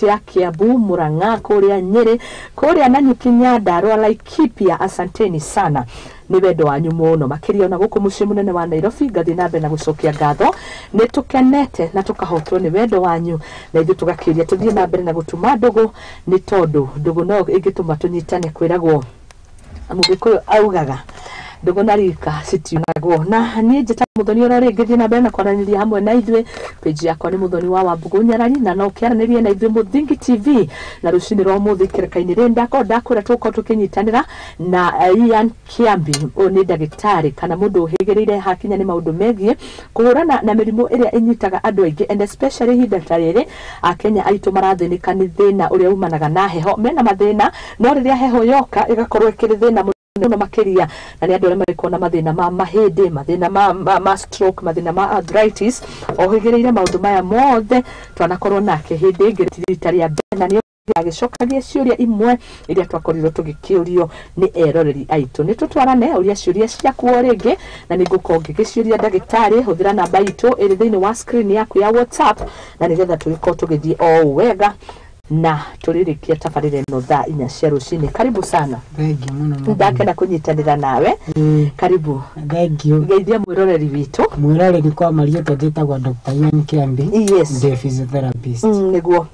kaunti ya Kiambu, Murang'a, kuria Nyeri, kuria Nanyuki, Nyandarua, Laikipia, asanteni sana. Ni wendo wanyu muno makiria na guku mucii munene wa Nairobi. Ngathi na mbere na gucokia ngatho, ni tukenete na tukahotwo ni wendo wanyu, na ithu tugakiria tuthie na mbere na gutuma ndugu, ni tondu ndugu no ingituma tunyitane kwiragwo Mugikuyu augaga ndugu na rika citionagwo. Na nie njeta Muthoni ora ringi thie na mbere na kwaraniria hamwe na ithuĩ. Page yakwa ni Muthoni wa Wambugu Nyarari, na no kiaranirie na ithuĩ Muthingi TV na rucini rwa muthi kirekaini ri ndakwira tuko tukinyitanira na Ian Kiambi ni ndagitari kana mundu uhigirire hakinya ni maundu megie kuhurana na mirimu iria inyitaga andu aingi, and especially hinda ta riri Akenya aitu marathinika ni thina uria umanaga na heho. Mena mathina no riria heho yoka igakorwo ikiri thina no makiria, na ni andu aria marikuwa na mathina ma mahindi, mathina ma stroke, mathina ma arthritis. Ohigireire maundu maya mothe twanakorwo nake hindi ingi rita ria mbere, na ni agicokagia ciuria imwe iria twakorirwo tugikiurio ni eroreri aitu. Ni tutwarane uria ciuria ciaku ringi, na ni ngukorwo ngigiciuria ndagitari. Huthira namba itu iri thiini wa screen yaku ya WhatsApp, na nigetha tugikorwo tugithie o wega na turirikia tabarire no thaa 4 cia rucini. Karibu sana. Thank you muno. Ndakenda kunyitanira nawe. Karibu. Thank you. Geithia mwiroreri witu. Mwiroreri kwa Maria Tadetagwa Dr. Ian Kiambi. Yes. The physiotherapist. Niguo.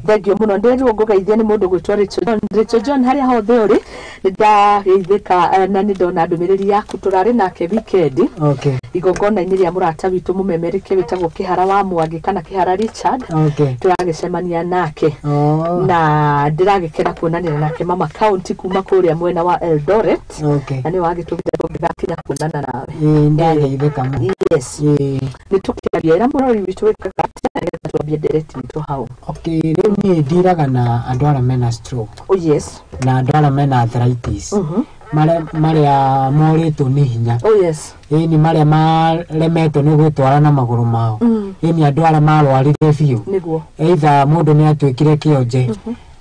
Thank you muno. Ndirwo ngugeithia ni mundu gwitwa Richard John haria hothe uri. Ndageithika na ni ndona ndumiriri yaku turari nake weekend. Okay. Igongona-ini ria murata witu mumemerike witagwo Kihara wa Mwangi kana Kihara Richard. Okay. Turagicemania nake. Na ndiragikena kuonanira nake mama county kuma kuria mwena wa Eldoret. Okay. Na ni wagitugire tugigakinya kuonana nawe. Ndageithika muno. Yes. Ni tukiaria ira murori witu wikaka na tuambie direct witu hau. Okay, riu ni ndiraga na andu aria mena stroke. Oh yes. Na andu aria mena arthritis. Maria moritwo ni hinya. Oh yes. Ni maria maremetwo ni gwitwara na maguru mao. Ni andu aria marwarire biu. Niguo. Either mundu ni atwikire kionje.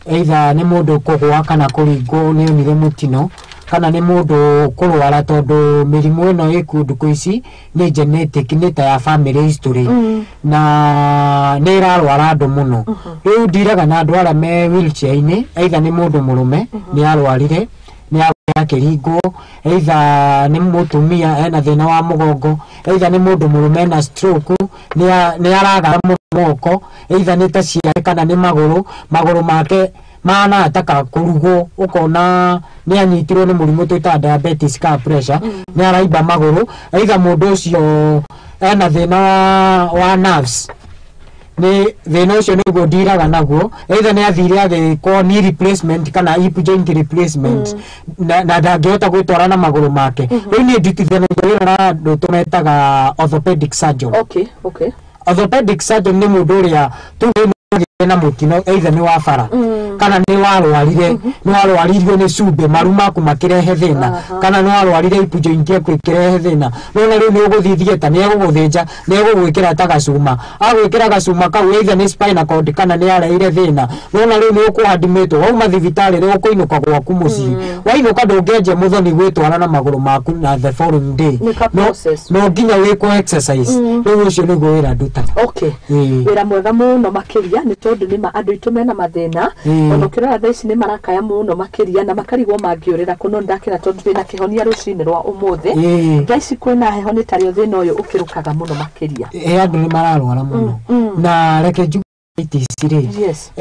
Either ni mundu kugwa kana kuringwo ni onire mutino, kana ni mundu kurwara tondu mirimu ino ikundu kuici ni genetic, ni ta ya family history. Na ni irarwara andu muno. Riu ndiraga na andu aria me wheelchair ini, either ni mundu murume ni arwarire ni akiringwo, either ni mutumia ena thina wa mugongo, either ni mundu murume na stroke ni aragara moko, either ni ta ciare kana ni maguru make mana ataka kurugwo, ukona ni anyitirwo ni murimu twita diabetes ka pressure, ni araimba maguru, either mundu ucio ena thina wa nerves, ni thina ucio niguo ndiraga naguo, either ni athire agikwo ni replacement kana hip joint replacement, na ndangihota gwitwara na maguru make. Riu ni ndutithanagia wira na andu tumetaga orthopedic surgeon. Okay. Orthopedic surgeon ni mundu uria tuge na mutino, either ni wa bara kana ni warwarire, ni warwaririo ni cumbe maru maku makirehe thina, kana ni warwarire hip joint yaku ikirehe thina. Nona riu ni uguthithie ta ni eguguthinja, ni egugwikira ta gacuma, agwikira gacuma kau either ni spinal cord kana ni areire thina. Nona riu ni ukuhadimitwo wauma thibitari ri ukuinuka gwaku mucii, wainuka ndungenje muthoni gwitwara na maguru maku na the following day. No nginya wiko exercise. Riu ucio niguo wira nduta. Okay. Wira mwega muno makiria ni tondu ni andu itu mena mathina. Ono kirora thaici ni marakaya muno makiria na makarigwo mangiurira kuno ndakira tondu ndina kihonia rucini rwa umuthi. Thaici kwina heho ni tario thina uyu ukirukaga muno makiria. Andu ni mararwara muno. Na reke arthritis ri. Yes.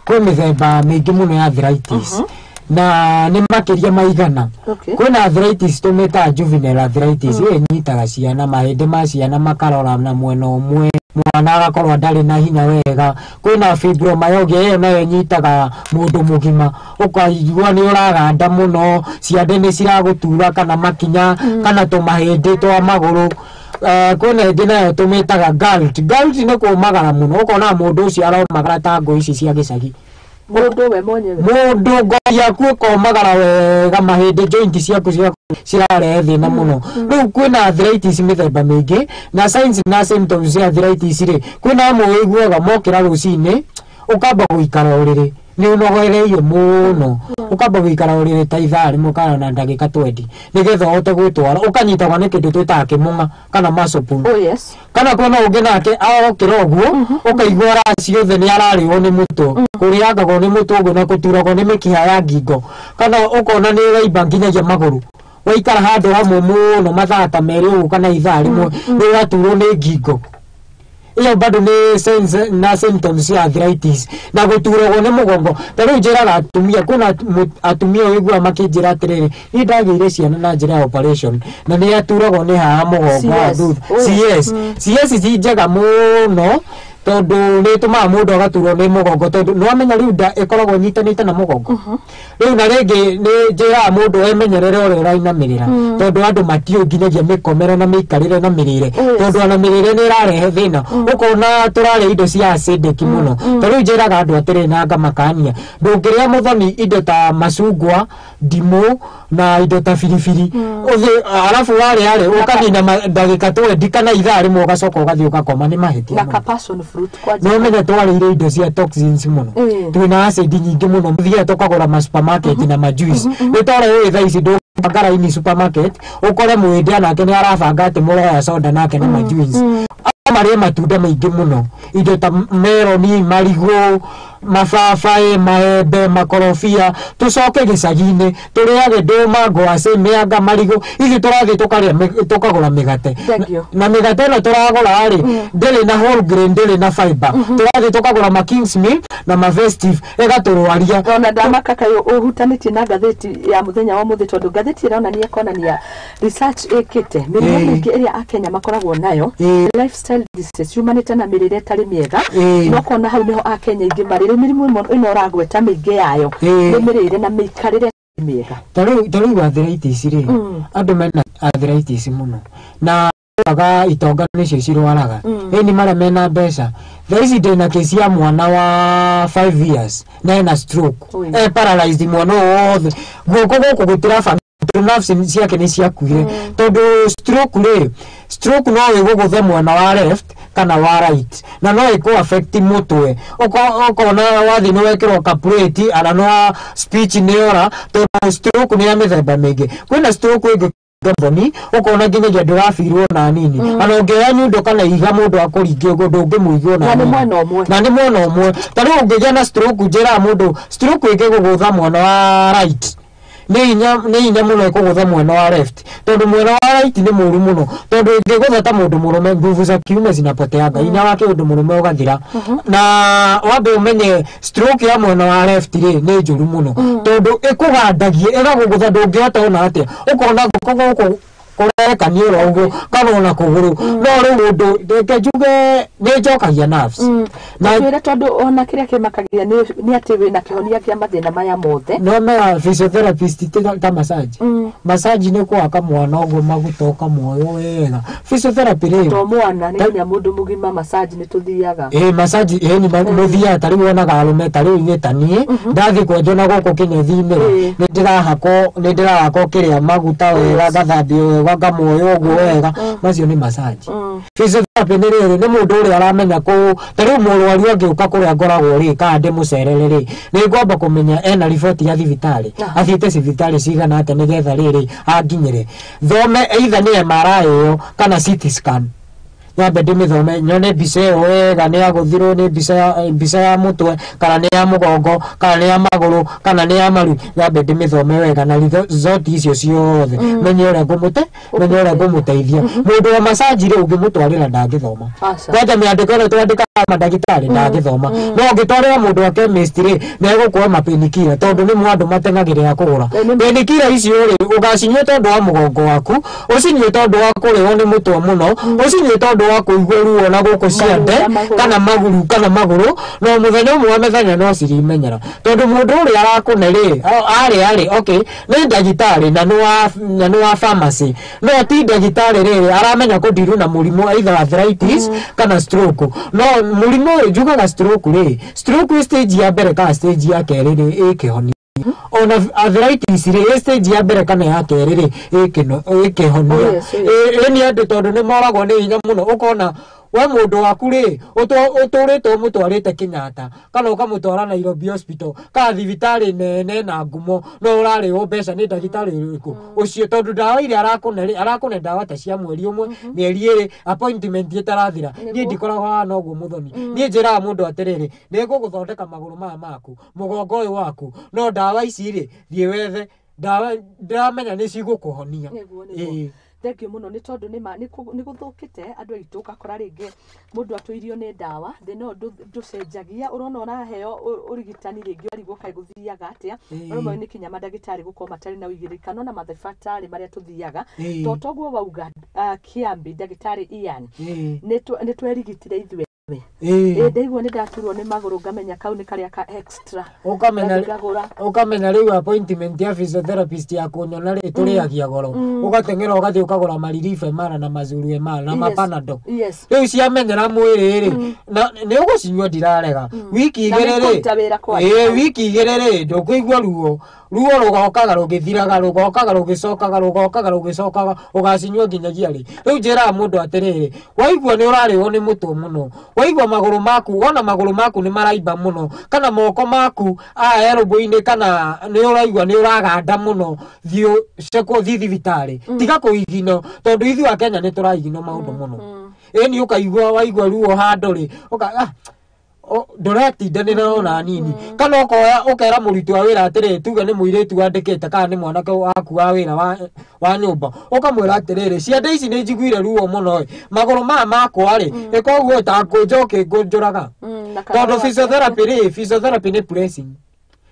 Kwi mithemba mingi muno ya arthritis. Na ni makiria maigana. Kwina arthritis tumeta juvenile arthritis, nyitaga ciana, mahindi ma ciana makarora na mwena umwe, mwana agakorwo ndari na hinya wega. Kwina fibromyalgia iyo nayo nyitaga mundu mugima, ukaigua ni uraganda muno, ciande ni ciragutura kana makinya kana tumahindi twa maguru. Kwina hindi nayo tumetaga gout. Gout ni kumagara muno, ukona mundu ucio aromagara ta ngũ ici cia gicagi. Mundu we mwenyewe. Mundu ngoi yaku komagara wega, mahindi joint ciaku cirarehe thina muno. Riu kwina arthritis mithemba mingi, na signs na symptoms cia arthritis ri, kwina amwe wiguaga mokira rucini ukamba guikara uriri, ni unogoreire muno ukamba gwikara uri ta ithari mukana na ndagika 20 nigetha ote gwitwara ukanyitagwa ni kindu twita kimunga kana masopu kana kono ungi nake kiroguo ukaigwa raci othe ni arariwo ni muto kuriangagwo ni mutungu na kuturagwo ni mikiha ya ngingo kana ukona ni raiba nginyagia maguru waikara handu hamwe muno mathaa ta meri ugu kana ithaa rimwe ni waturwo ni ngingo iyo bado ni sense na symptoms ya arthritis na guturagwo ni mugongo tariu njiraga atumia kuna atumia wigua makinjira atiriri ni ndagire ciana na njira operation na ni aturagwo ni haha mugongo CS si njega muno tondu ni tuma mundu agaturwo ni mugongo tondu no amenya riu nda ikoragwo nyitanite na mugongo riu na ringi ni njira mundu emenyerere uri urainamirira tondu andu matio nginyagia mikomero na mikarire na mirire tondu ana mirire ni irarehe thina ukona turare indo cia acidic muno tondu njiraga andu atiri na ngamakania ndungiria muthoni indo ta macungwa ndimu na indo ta firifiri alafu wale ukanina ndagika 20 kana ithaa rimwe ugacoka ugathii ugakoma ni mahitia na passion fruit kwa no menya twarire indo cia toxins muno twina acid nyingi muno thia tukagura ma supermarket na ma juice nitore we thaa ici ndungara ini supermarket ukore mwende nake ni arabanga ati mureha soda nake na ma juice amarie matunda maingi muno indo ta meloni marigo mababaĩ maembe makorobia tucoke gicagi-ini turiage nduma ngwacĩ mĩanga marigo ithi turathi tukagura migate na migate ĩno turagura ri ndĩrĩ na whole grain ndĩrĩ na fiber turathi tukagura ma Kingsmill na ma Festive ĩgaturwaria ona ndamaka kayo ũhutanĩtie na ngathĩti ya mũthenya wa mũthĩ tondu ngathĩti ĩronania konania research ĩkĩte mĩrimũ mĩingĩ ĩrĩa akenya makoragwo nayo lifestyle disease yumanĩte na mĩrĩre ĩtarĩ mĩega no kona hau niho akenya aingĩ marĩ mirimu ino uragweta mingi yayo ni mirire na mikarire miega tariu arthritis ri andu mena arthritis muno na aga itonga nicio cirwaraga ni mara mena mbeca thaici ndina kesi ya mwana wa 5 years na ena stroke paralyzed mwana wothe guko gutira nerves ciake ni ciakuire tondu stroke no iguguthe mwana wa left kana wa right na no iko affect mutwe ukona wathi no wekirwo kaplate ana no speech ni ora tondu stroke ni ya mithemba mingi kwina stroke ingi gamboni ukona nginyagia ndurafirwo na nini ana ungeya nyundo kana iga mundu akuringi ugo ndungimuigwo na ni mwena umwe tari ungeya na stroke njira mundu stroke ingi gugutha mwana wa right ni inya muno ikugutha mwena wa left tondu mwena wa right ni muru muno tondu ingigutha ta mundu murume nguvu za kiume zinapoteanga inya wake undu murume ugathira na wambe umenye stroke ya mwena wa left ri ni njuru muno tondu ikugandagie igagugutha ndungihota ona atia ukona guko kureka ni ro kana ona kuguru no ri undu ndekejuge ni njokagia nerves na twira tondu ona kiria kimakagia ni ati wina kihonia kia mathina maya mothe no me physiotherapist ta massage ni kwaka mwana ugo magutoka moyo wega physiotherapy ri to mwana ni nya mundu mugima massage ni tuthiaga massage ni muthia tari wona garume tari ni tani ndathi kwenjo na goko kinyethi-ini ni ndirahako kiria maguta wega gathambio wega moyo ugo wega macio ni massage physiotherapy ni riri ni mundu uri aramenya ku tari murwaru angiuka kuria ngoragwo ri ka ndi mucerere ri ni ngomba kumenya ena report ya thibitari athite thibitari cigana ate nigetha riri anginyire thome either ni MRI yo kana CT scan nyambe ndimithome nyone mbica ĩyo wega ni aguthirwo ni mbica ya mutwe kana ni ya mugongo kana ni ya maguru kana ni ya maru nyambe ndimithome wega na result icio ciothe menye uria ngumuteithia mundu wa massage ri ungimutwarira ndangithoma kwanja miandiko ĩno twandika mandagitari ndangithoma no ngitwarira mundu wa chemist ri na egukua mapenikira tondu ni mwandu matengagirira kugura penikira icio ri ugacinyua tondu wa mugongo waku ucinyue tondu wa kuriwo ni mutwe muno ucinyue tondu wa kuigua ruo na guku ciande kana maguru no muthenya umwe methenya no cirimenyera tondu mundu uri arakune ri ari okay ni ndagitari na ni wa pharmacy no ti ndagitari ri aramenya kudiru na murimu either arthritis kana stroke no murimu jugaga stroke stage ya mbere kana stage ya keri ri ikihoni ona arthritis ri stage ya mbere kana ya keri ri ikihonia ni andu tondu ni moragwo ni hinya muno ukona we mundu waku ri uturite mutwarite Kenyatta kana ukamutwara Nairobi hospital ka thibitari nene na ngumo no urari o mbeca ni ndagitari uriku ucio tondu ndawa iria arakune ndawa ta cia mweri umwe mieri iri appointment itarathira ni ndikoragwo hana uguo muthoni ni njira mundu atiriri ni nguguthondeka maguru maya maku mugongo uyu waku no ndawa ici ri thie wethe ndawa ndiramenya ni cigukuhonia thank you muno ni tondu ni guthukite andu aitu ukakora ringi mundu atuirio ni ndawa thina nducenjagia urona uraheo urigitani ringi arigwo kai guthiaga atia urumwe ni kinya madagitari guko matari na uigirikano na mathifatari maria tuthiaga totoguo wauga Kiambi dagitari Ian ni twerigitire ithwe ndaigua ni ndaturwo ni maguru ngamenya kau ni karia ka extra ukamenya riu appointment ya physiotherapist ya kunyona ri turiagia goro ugatengera ugathi ukagura marirife mara na mazuru mara na mapanado riu ciamenyera mwiri ri na ni ugucinywa ndirarega wiki igere ri wiki igere ri ndukuigua ruo rugokaga rugithiraga rugokaga rugicokaga ugacinywa nginyagia ri riu njira mundu atiriri waigua ni urariwo ni mutu muno waigua maguru maku ona maguru maku ni maraimba muno kana moko maku elbow-ini kana ni uraigua ni uraganda muno thiu ceko thibitari tiga kuigino tondu ithu a Kenya ni turaigino maundu muno ni ukaigua waigua ruo handuri nduretindanira ona nini kana ukera muritu wa wira atiri tuga ni muiritu wandikite kana ni mwanake waku wa wira wa nyumba ukamwira atiriri cianda ici ni njiguire ruo muno maguru maya makwa ri ikoguo ta njoke ngunjuraga tondu physiotherapy ni pressing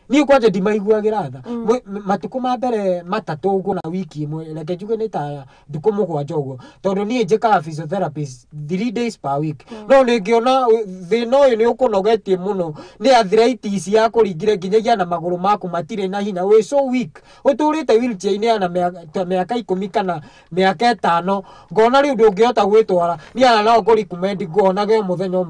ni kwaje ndimaiguagira tha matuko ma mbere matatu uguo na wiki imwe reke njuge ni ta nduko mugwanja uguo tondu ni njikaga physiotherapy 3 days per week no ningiona thina uyu ni ukunogetie muno ni arthritis ya kuringire nginyagia na maguru maku matire na hinya we so weak uturite wheelchair ini na miaka 10 kana miaka 5 ngona riu ndungihota gwitwara ni ana no kuri recommend ngonage muthenya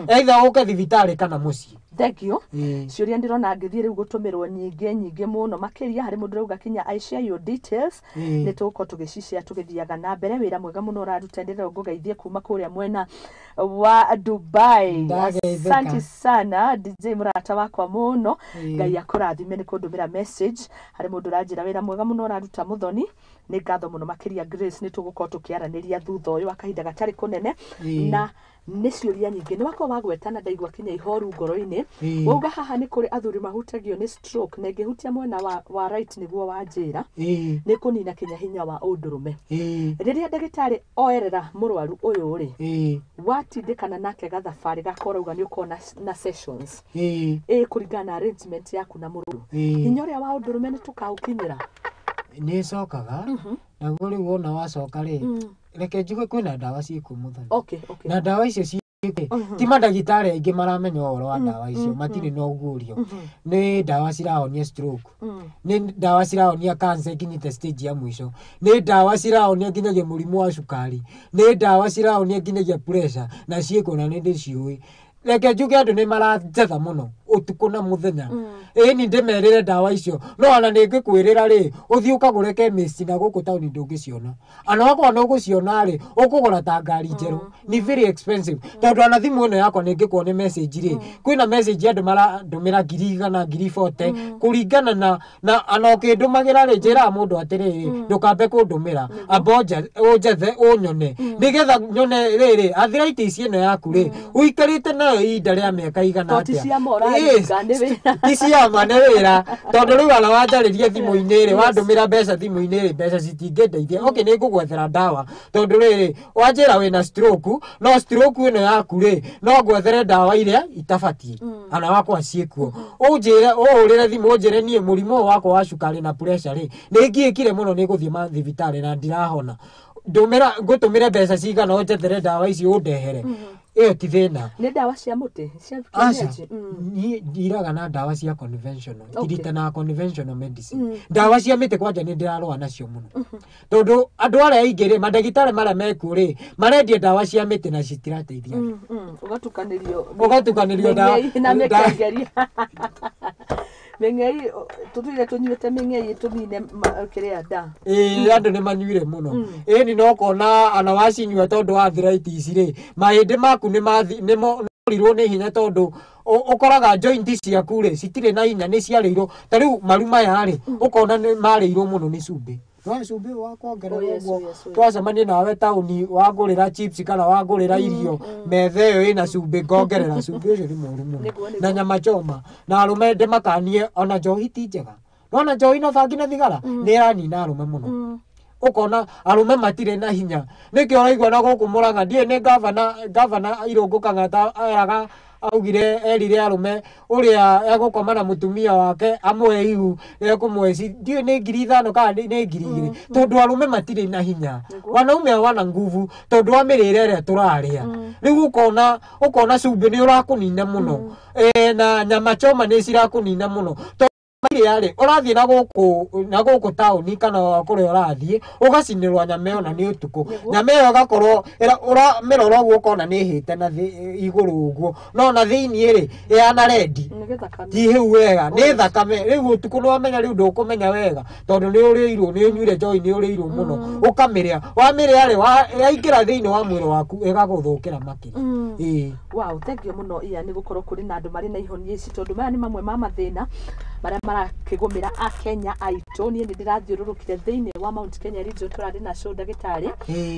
either uke thibitari kana mucii thank you ciuria ndirona ngithie riu gutumirwo nyingi muno makiria hari mundu rauga kinya I share your details ni tuko tugicicea tugithiaga na mbere wira mwega muno uraruta ndira ngugeithie kuma kuria mwena wa Dubai asante sana DJ murata wakwa muno ngai akurathime ni kundumira message hari mundu ranjira wira mwega muno uraruta muthoni ni ngatho muno makiria Grace ni tuguko tukiaraniria thutha uyu akahinda gatari kunene na ni ciuria nyingi ni wako wagwetana ndaigua kinya ihoru ngoro-ini wauga haha ni kuri athuri mahutagio ni stroke na ingihutia mwena wa right niguo wa njira ni kunina kinya hinya wa undurume riria ndagitari oerera murwaru uyu ri watindikana nake gathabari gakorauga ni ukona na sessions kuringana na arrangement yaku na murwaru hinya uria wa undurume ni tukaukinyira ni cokaga na guri wona wacoka ri reke njuge kwina ndawa ciku muthoni na ndawa icio ti mandagitari aingi maramenya uhoro wa ndawa icio matiri na ugurio ni ndawa cirahonia stroke ni ndawa cirahonia cancer ikinyite stage ya mwisho ni ndawa cirahonia nginyagia murimu wa cukari ni ndawa cirahonia nginyagia pressure na ciikuna ni ndiciui reke njuge andu ni marajetha muno utuku na muthenya ni ndimerire ndawa icio no ana ningikwirira ri uthii ukagure chemist na guku tauni ndungiciona ana wakwa no guciona ri ukugura ta ngari njeru ni very expensive tondu ana thimu ino yakwa ningikuone message ri kwina message andu marandumira 140 kuringana na ana ukindumagira ri njira mundu atiriri ndukambe kundumira abonja unjethe unyone nigetha nyone riri arthritis ino yaku ri uikarite nayo ihinda ria miaka igana atia isia mane wira tondu riu ala wanjaririe thimu-ini ri wandumira mbeca thimu-ini ri mbeca citingendeithia ni ngugwethera ndawa tondu riri wanjira wina stroke no stroke ino yaku ri no ngwethere ndawa iria itabatie ana wakwa ciikuo unjire urire thimu unjire nie murimu wakwa wa cukari na pressure ri ni ngiikire muno ni guthie mathibitari na ndirahona ngutumire mbeca cigana unjethere ndawa icio undehere iyo ti thina ni ndawa cia muti cia ni ndiraga na ndawa cia conventional irita na conventional medicine ndawa cia miti kwanja ni ndirarwa nacio muno tondu andu aria aingire mandagitari maria mekuri marendia ndawa cia miti na citirateithia ugatukanirio ndawa na mekengeria meng'ei tutuire tunyuite meng'ei tunine kiria nda andu ni manyuire muno ni no kona ana wacinyua tondu wa arthritis ri mahindi maku ni morirwo ni hinya tondu ukoraga joint ciaku ri citire na hinya ni ciareirwo ta riu maru maya ri ukona ni mareirwo muno ni cumbi no cumbi wa kuongerera uguo twacemanie nawe tauni wagurira chips kana wagurira irio metha iyo ina cumbi ngongerera cumbi ucio ni muru muno na nyama choma na arume ndimakanie ona njohi ti njega nona njohi no bangi na thigara ni iranina arume muno ukona arume matire na hinya nikio raigua na guku Murang'a ndie ni gavana Irungu Kang'ata eraga augire erire arume uria egukoma na mutumia wake amwe ihu ekumweci ndie ni 5,000 kana ni 2,000 tondu arume matire na hinya wanaume wana nguvu tondu wa mirire ria turaria riu ukona cumbi ni urakunina muno na nyama choma ni cirakunina muno yale urathie na guku tauni kana kuria urathie ugacinirwa nyama iyo na ni utuku nyama iyo gakorwo uramirora uguo kona ni hite na iguru uguo no na thiini ri yana rendi ti hiu wega ni thakame riu utuku no amenya riu ndukumenya wega tondu ni uriirwo ni unyuire joy ni uriirwo muno ukamiria wamiria ri yaingira thiini wa mwiri waku igaguthukira makiri wow thank you muno iya ni gukorwo kuri na andu mari na ihoni ici tondu maya ni mamwe ma mathina maria marakigumira a Kenya aitu ni ndirathiururukire thiini wa Mount Kenya region turari na show ndagitari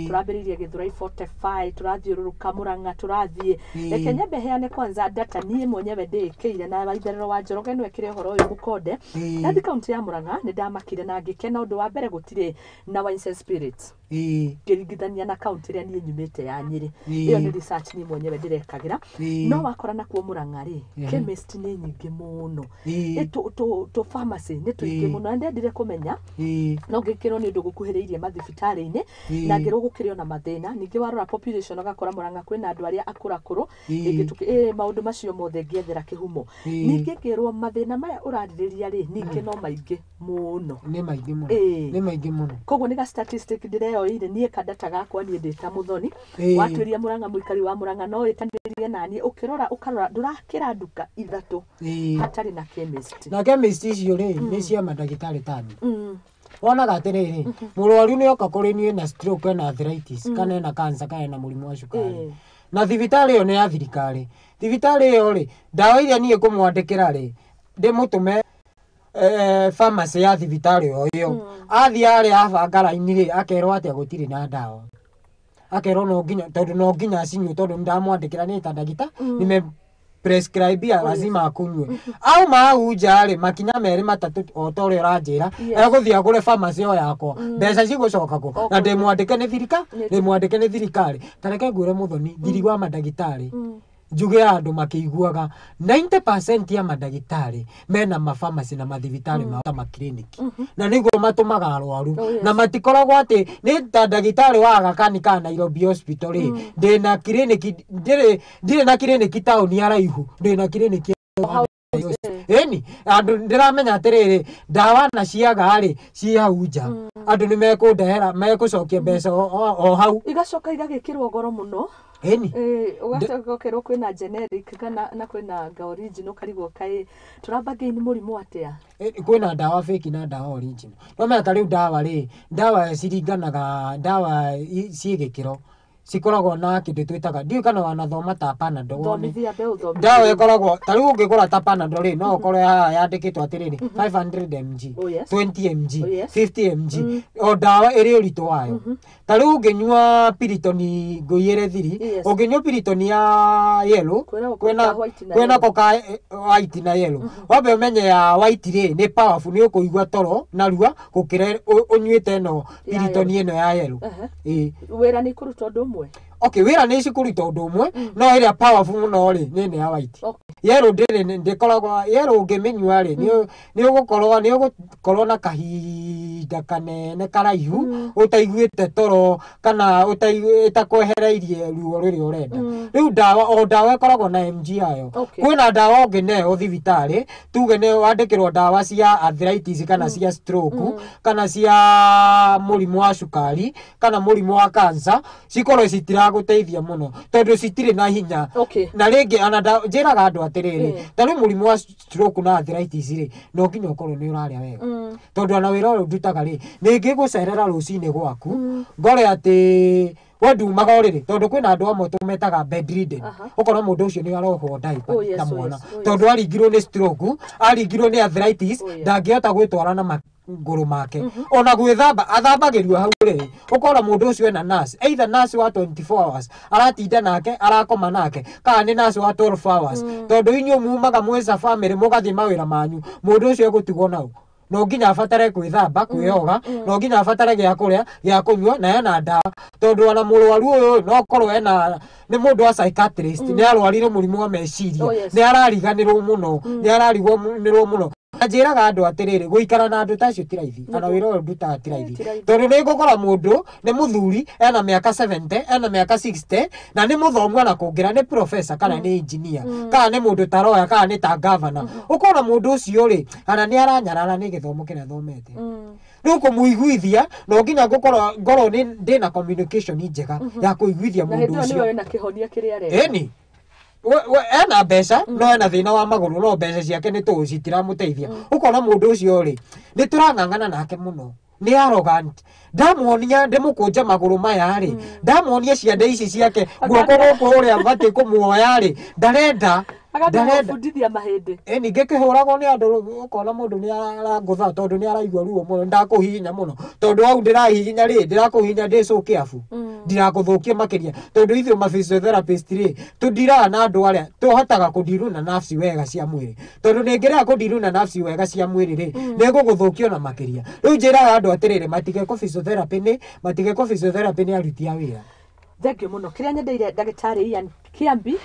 turambiririe Githurai 45 turathiururuka Murang'a turathie Kenya beheane kwanza data ni mwenyewe ndikire na waitherero wa Njoroge no ekire horo uyu mukonde na county ya Murang'a ni ndamakire na ngikena undu wa mbere gutire na wine and spirits ngirigithania na county ria ni nyumite ya Nyeri iyo ni research ni mwenyewe ndirekagera no wakora na kuo Murang'a ri chemist ni nyingi muno to pharmacy ni tuingi muno ndendire kumenya no ngikirwo ni undu gukuhiriirie mathibitari-ini na ngirwo gukirio na mathina ningi warora population agakora Murang'a kwina andu aria akurakuru ingituki maundu macio mothe ngiethera kihumo ningi ngirwo mathina maya uraririria ri ningi no maingi muno ni maingi muno koguo ni ga statistic ndireo ire nie kadata gakwa nie ndita muthoni watwiria Murang'a muikari wa Murang'a no itanirie nani ukirora ukarora ndurakira nduka ithatu hatari na chemist na chemist icio ri ni cia mandagitari tani wonaga atiriri murwaru ni oka kuri nie na stroke na arthritis kana na cancer kana na murimu wa cukari na thibitari iyo ni ya thirikari thibitari iyo ri dawa iria nie kumwandikira ri ndimutume pharmacy ya thibitari iyo athie ari abanga raini ri akerwo atia gutire na dawa akerwo no nginya acinywe tondu ndamwandikira ni ta ndagita nime prescribe ya lazima akunywe au mauja ri makinya meri matatu o tore uranjira eguthia agure pharmacy yo yakwa mbeca cigucoka ku na ndimwandike ni thirikari tareke ngwire muthoni thiri wa mandagitari njuge andu makiguaga 90% ya mandagitari mena mapharmacy na mathibitari ma makliniki na niguo matumaga arwaru na matikoragwo ati ni ta ndagitari wa Aga Khan kana Nairobi hospital ndina kliniki ndire na kliniki town ya raihu ndina kliniki eni andu ndiramenya atiriri dawa na ciaga ri ciauja andu ni mekundehera mekucokia mbeca o hau igacoka igagikirwo ngoro muno eni ugacokerwo kwina generic kana na kwina ga original karigwo kai turambage ni murimu atia kwina dawa fake na dawa original no me atari dawa ciringanaga dawa ciigikiro sikoragwo na kindu twitaga ndiu kana wanathoma ta Panadol dawa ikoragwo tari ungigura ta Panadol ri no ukorwo yandikitwo atiriri 500 mg 20 mg 50 mg o dawa iri uritu wayo tari unginyua Piriton ngoire thiri unginyua Piriton ya yellow kwena koka white na yellow wabe umenye ya white ri ni powerful ni ukuigua toro na rua gukira unyuite no Piriton ino ya yellow wera ni kuruta undu okay wira ni cikurita undu umwe no iria powerful muno ri ni ya white yellow ndikoragwo yellow ungimenyua ri ni ugukorwo na kahinda kanene karaihu utaiguite toro kana utaikwehereirie ruo riri urenda riu dawa ikoragwo na mg yayo kwina dawa ungineo thibitari tuge ne wandikirwo dawa cia arthritis kana cia stroke kana cia murimu wa cukari kana murimu wa cancer cikorwo citira gaguteithia muno tondu citire na hinya Okay. na ringi ana njiraga andu atiriri tari murimu wa stroke na arthritis ri no nginya ukorwo ni uraria wega tondu ana wira uyu ndutaga ri ningi gucerera rucini gwaku ngore ati wandumaga riri tondu kwina andu amwe tumetaga bedridden ukona mundu ucio ni arohwo diaper ta mwana tondu aringirwo ni stroke aringirwo ni arthritis ndangihota gwitwara na nguru make ona gwithamba athambagirio hau riri ukora mundu ucio ena nurse either nurse wa 24 hours aratinda nake arakoma nake kana ni nurse wa 12 hours tondu inyu mumaga mwesa family mugathi mawira manyu mundu ucio egutigwo nau no nginya abatare gwithamba kwioga no nginya abatare gya kuria gya kunywa na ena ndawa tondu ana murwaru uyu no korwo ena ni mundu wa psychiatrist ni arwarire murimu wa meciria ni arariganirwo muno ni ararigwo muno njiraga andu atiriri guikara na andu tacio tiraithi kana wira uyu ndutaga tiraithi tondu ni ngukora mundu ni muthuri ena miaka 70 ena miaka 60 na ni muthomu na kungira ni professor kana ni engineer kana ni mundu taroya kana ni ta governor ukora mundu ucio ri ana ni aranyarara ni githomo kina thomete ni kumuiguithia no nginya ngoro ni ndina communication njega ya kuiguithia mundu ucio na kihonia kiria arenda eni ena mbeca no ena thina wa maguru no mbeca ciake ni tucitira muteithia ukona mundu ucio ri ni turang'ang'ana nake muno ni arrogant ndamuonia ndimukunja maguru maya ri ndamuonia ciande ici ciake guoko guku uria bati kumuoya ri ndarenda agabundithia mahindi ningi kihuragwo ni andu ukona mundu ni arangutha tondu ni araigua ruo muno ndakuhihinya muno tondu au ndirahihinya ri ndirakuhihinya ndicuke afu ndirakuthukia makiria tondu ithuĩ ma physiotherapist ri tundiraga na andu aria tuhotaga kundiru na nafsi wega cia mwiri tondu ningirea kundiru na nafsi wega cia mwiri ri ninguguthukia na makiria riu njiraga andu atiriri matige ko physiotherapy ni aruti a wira thengio muno kiria nyendeire ndagitari Ian Kiambi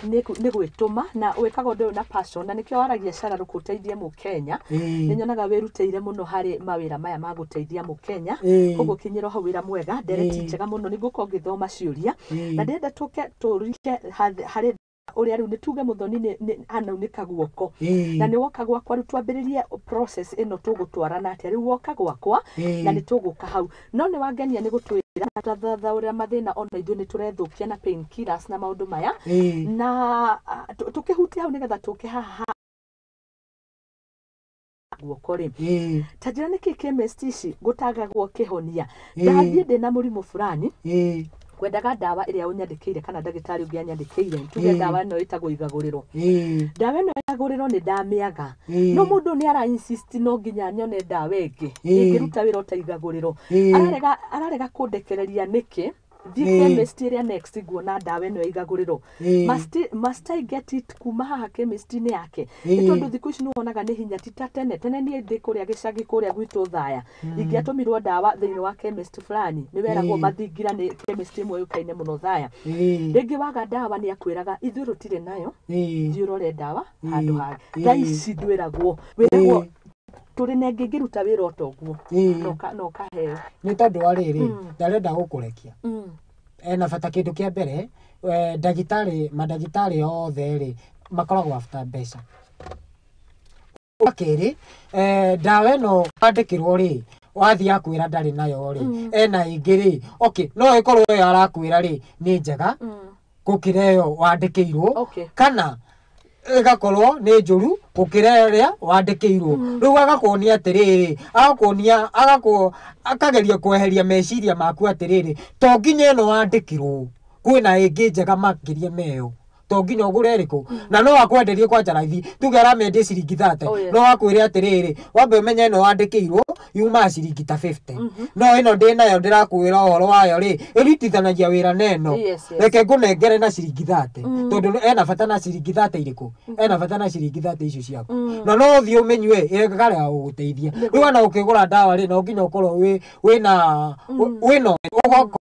ni gwituma na wikaga undu na passion na nikio waragia cara rukuteithie mu Kenya ni nyonaga wiruteire muno hari mawira maya ma guteithia mu Kenya koguo kinyiro hau wira mwega ndereti njega muno ni guko ngithoma ciuria na ndenda tuke turike hari uria riu nituge muthoni ni anaunika guoko na ni woka gwakwa riu twambiririe process ino tugutwarana atia riu woka gwakwa na ni tuguka hau no ni wangenia ni gutwira tathatha uria mathina ona ithu ni turethukia na painkillers na maundu maya na tukihutia hau nigetha tuke haha guoko ri tajira niki chemist ici gutagagwo kihonia ndathie ndina murimu fulani kwendaga ndawa iria unyandikire kana ndagitari ungi anyandikire tuge ndawa no itagwo igaguriro ndawa no igaguriro ni ndamiaga no mundu ni ara insist no nginya nyone ndawa ingi ingiruta wira utaigaguriro ararega kundekereria niki chemist iria next guona ndawa no igaguriro must I get it kuma haha chemist ni yake tondu thiku ici nuonaga ni hinya tita tene ni ndi kuria gicagi kuria gwitu thaya ingiatumirwo ndawa thiini wa chemist fulani ni weragwo mathingira ni chemist imwe yukaine muno thaya ringi waga ndawa ni akwiraga ithu rutire nayo thiurore ndawa handu ha thaici ndwiragwo wiragwo turi nengiruta wira otoguo no kaheo ni tondu wa riri ndarenda gukurekia ena bata kindu kia mbere madagitari othe ri makoragwo after mbeca akiri ndawa ino andikirwo ri wathi akwira ndari nayo ri ena ingi ri okay no ikorwo yo arakwira ri ni njega gukira yo wandikirwo kana igakorwo ni njuru gukira ria wandikirwo riu agakonia atiriri akageria kweheria meciria maku atiriri to nginya ino wandikirwo kwina ingi njega makiria meyo to nginya ugure riku na no akwenderie kwa jaraithi tuge aramendie ciringi 30 no akwire atiriri wambe umenye ino wandikirwo yuma ciringi ta 50 no ino ndi nayo ndirakwira uhoro wayo ri irutithanagia wira neno reke ngunengere na ciringi 30 tondu ena bata na ciringi 30 iriku ena bata na ciringi 30 icio ciaku na no thio umenywe irekagare guguteithia riu ana ukigura ndawa ri no nginya ukorwo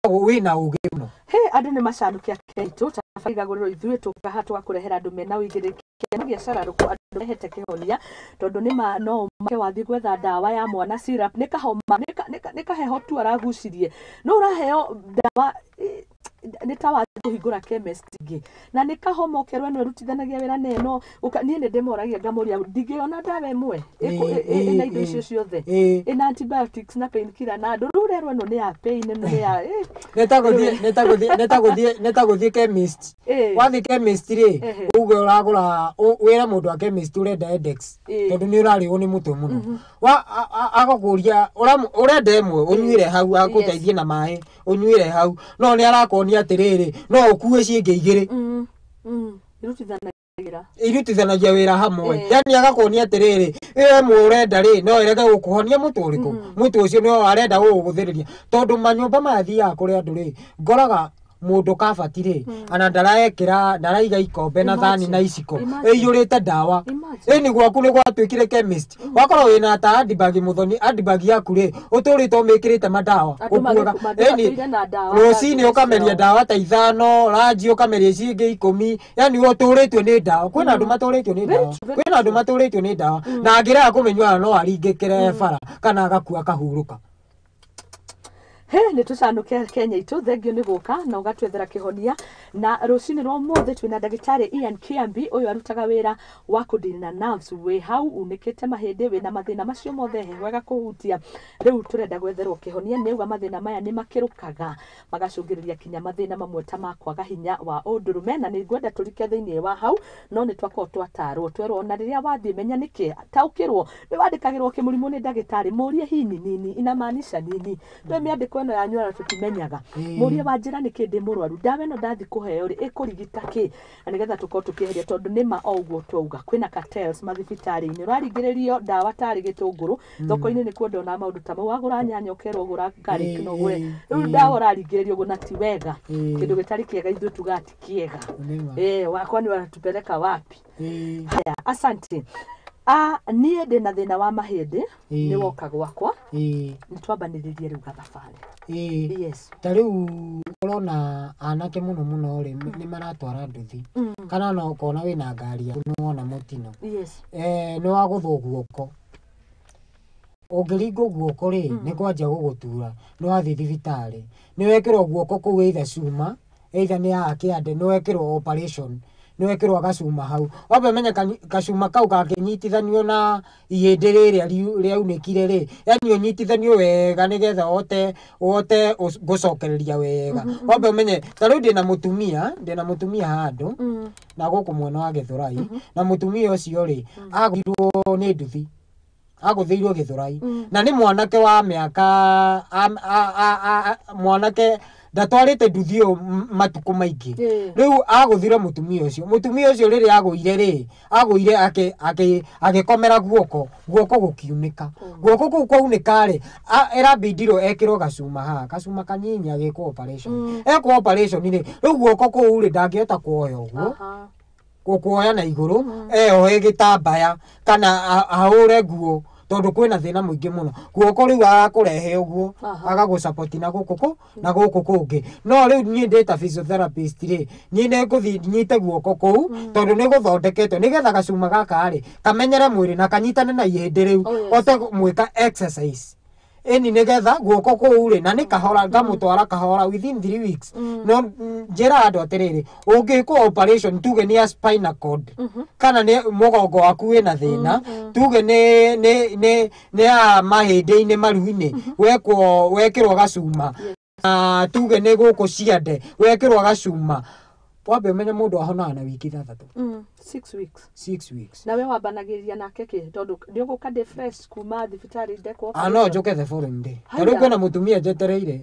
wina ugi muno andu ni macanukia keitu igaguriro ithuĩ tukaha twakurehera andu mena uigiriki na biacara ruku andu rehete kihonia tondu ni ma no make wathi gwetha ndawa ya mwana syrup ni kahoma ni kaheho tu aragucirie no uraheo ndawa nĩ ta wa kũhingũra chemist ingĩ na nĩ kahomokerwo ĩno ĩrutithanagia wĩra na ĩno niĩ nĩ ndĩmoragia ngamũria ndingĩona ndawa ĩmwe ĩna indo icio ciothe ĩna antibiotics na painkiller na andũ rĩu rerwo ĩno nĩ ya pain nĩ ya neta gũthiĩ chemist wathiĩ chemist rĩ uge ũragũra wĩra mũndũ wa chemist ũrenda Edex tondũ nĩ ũrarĩo nĩ mũtwe mũno agakũria ũrenda ĩmwe ũnyuĩre hau agũteithie na maĩ ũnyuĩre hau no nĩ arakonia atĩrĩrĩ no ũkue ciĩngĩ igĩrĩ irutithanagia wĩra hamwe yani agakonia atĩrĩrĩ ĩmwe ũrenda rĩ no ĩreke gũkũhonia mũtwe ũrĩkũ mũtwe ũcio nĩ arenda gũgũthĩrĩria tondũ manyũmba maya thiaga kũrĩ andũ rĩ ngoraga mũndũ kabatirĩ ana ndaraiga ikombe na thani na iciko ĩiyũrĩte ndawa ĩni gwaku nĩ gwatuĩkire chemist wakorwo wĩna ta handbag mũthoni handbag yaku rĩ ũtũrĩte ũmĩkĩrĩte mandawa ũkuaga ĩni rũcinĩ ũkameria ndawa ta 5 ranji ũkameria ciĩngĩ 10 yani ũtũrĩtio nĩ ndawa kwĩna andũ matũrĩtio nĩ ndawa na angĩrega kũmenywa no aringĩkĩre bara kana agakua kahurũka nĩ tũcanũke Kenya itũ thengio nĩ gũka na ũgatwethera kĩhonia na rũcinĩ rwa ũmũthĩ twĩna ndagĩtarĩ Ian Kiambi ũyũ arutaga wĩra wa kũdeal na nerves wĩ hau unĩkĩte mahĩndĩ wĩna mathĩna macio mothe wega kũhutia rĩu tũrenda gwetherwo kĩhonia nĩ uga mathĩna maya nĩ makĩrũkaga magacũngĩrĩria kinya mathĩna mamwe ta makwaga hinya wa ũndũrũme na nĩ ngwenda tũrike thĩinĩ wa hau no nĩ twakorwo twatarwo twerwo na rĩrĩa wathiĩ menya nĩkĩ taũkĩrwo nĩ wandĩkagĩrwo kĩmũrimũ nĩ ndagĩtarĩ mũrie hini nini inamaanisha nini twĩmĩandĩko ĩno yanyu ara tũtimenyaga mũrie wa njĩra nĩ kĩndĩ mũrwaru ndawa ĩno ndathi kũheo rĩ ĩkũrigita kĩ na nĩgetha tũkorwo tũkĩeheria tondũ nĩma o ũguo twauga kwĩna cartels mathibitarĩ-inĩ ũraringĩrĩrio ndawa tarĩ gĩtũngũrũ thoko-inĩ nĩ kuo ndona maũndũ ta mau wagũra nyanya ũkerwo ũgũra garlic no ũgũre rĩu ndawa ũraringĩrĩrio ũguo na ti wega kĩndũ gĩtarĩ kĩega ithuĩ tugaga ti kĩega wakwa nĩ wanatupeleka wapi haya asante niĩ ndĩna thĩna wa mahĩndĩ nĩ woka gwakwa nĩ twambanĩrĩrie rĩu gathabarĩ yes ta rĩu ũrona anake mũno rĩ nĩ maratwara nduthi kana no ũkona wĩna ngari yaku nĩ wona mũtino nĩ wagũthwo guoko ũngĩringwo guoko rĩ nĩ kwanja gũgũtura nĩ wathiĩ thibitarĩ nĩ wekĩrwo guoko kũu either cuma either nĩ ya kĩande nĩ wekĩrwo operation nĩ wekĩrwo gacuma hau wambe menya gacuma kau kangĩnyitithanio na ihĩndĩ rĩrĩa rĩaunĩkire rĩ yani ũnyitithanio wega nĩgetha ũhote gũcokereria wega wambe ũmenye ta rĩu ndĩna mũtumia handũ na gũkũ mwena wa Gĩthũrai na mũtumia ũcio rĩ agũirwo nĩ nduthi agũthĩirwo Gĩthũrai na nĩ mwanake wa mĩaka mwanake ndatwarĩte nduthi ĩyo matukũ maingĩ rĩu agũthire mũtumia ũcio rĩrĩa agũire agĩkomera guoko gũkiunĩka guoko kũu kwaunĩka rĩ ĩrambindirwo ekĩrwo gacuma kanini agĩkwo operation ekwo operation rĩ rĩu guoko kũu rĩ ndangĩhota kuoya ũguo gũkuoya na igũrũ eyohe gĩtambaya kana ahũre nguo tondũ kwĩna thĩna mũingĩ mũno guoko rĩu agakũrehe ũguo agagũsapoti na gũkũ kũngĩ no rĩu niĩ ndĩ ta physiotherapist rĩ niĩ nĩngũthiĩ nyite guoko kũu tondũ nĩ gũthondeketwo nĩgetha gacuma gaka rĩ kamenyere mwĩrĩ na kanyitane na ihĩndĩ rĩu ote mwĩka exercise eni nĩgetha guoko kũu rĩ na nĩ kahora ngamũtwara kahora within 3 weeks no njĩra andũ atĩrĩrĩ ũngĩkwo operation tuge nĩ ya spinal cord kana nĩ mũgongo waku wĩna thĩna tuge nĩ ya mahĩndĩ-inĩ maru-inĩ wekĩrwo gacuma tuge nĩ gũkũ ciande wekĩrwo gacuma wambe ũmenye mũndũ ahonaga na wiki 3 6 weeks nawe wambanagĩrĩria nake kĩ tondũ ndĩũgũka ndĩ fresh kuma thibitarĩ ndekwo no njoke the following day rĩu kwĩna mũtumia njetereire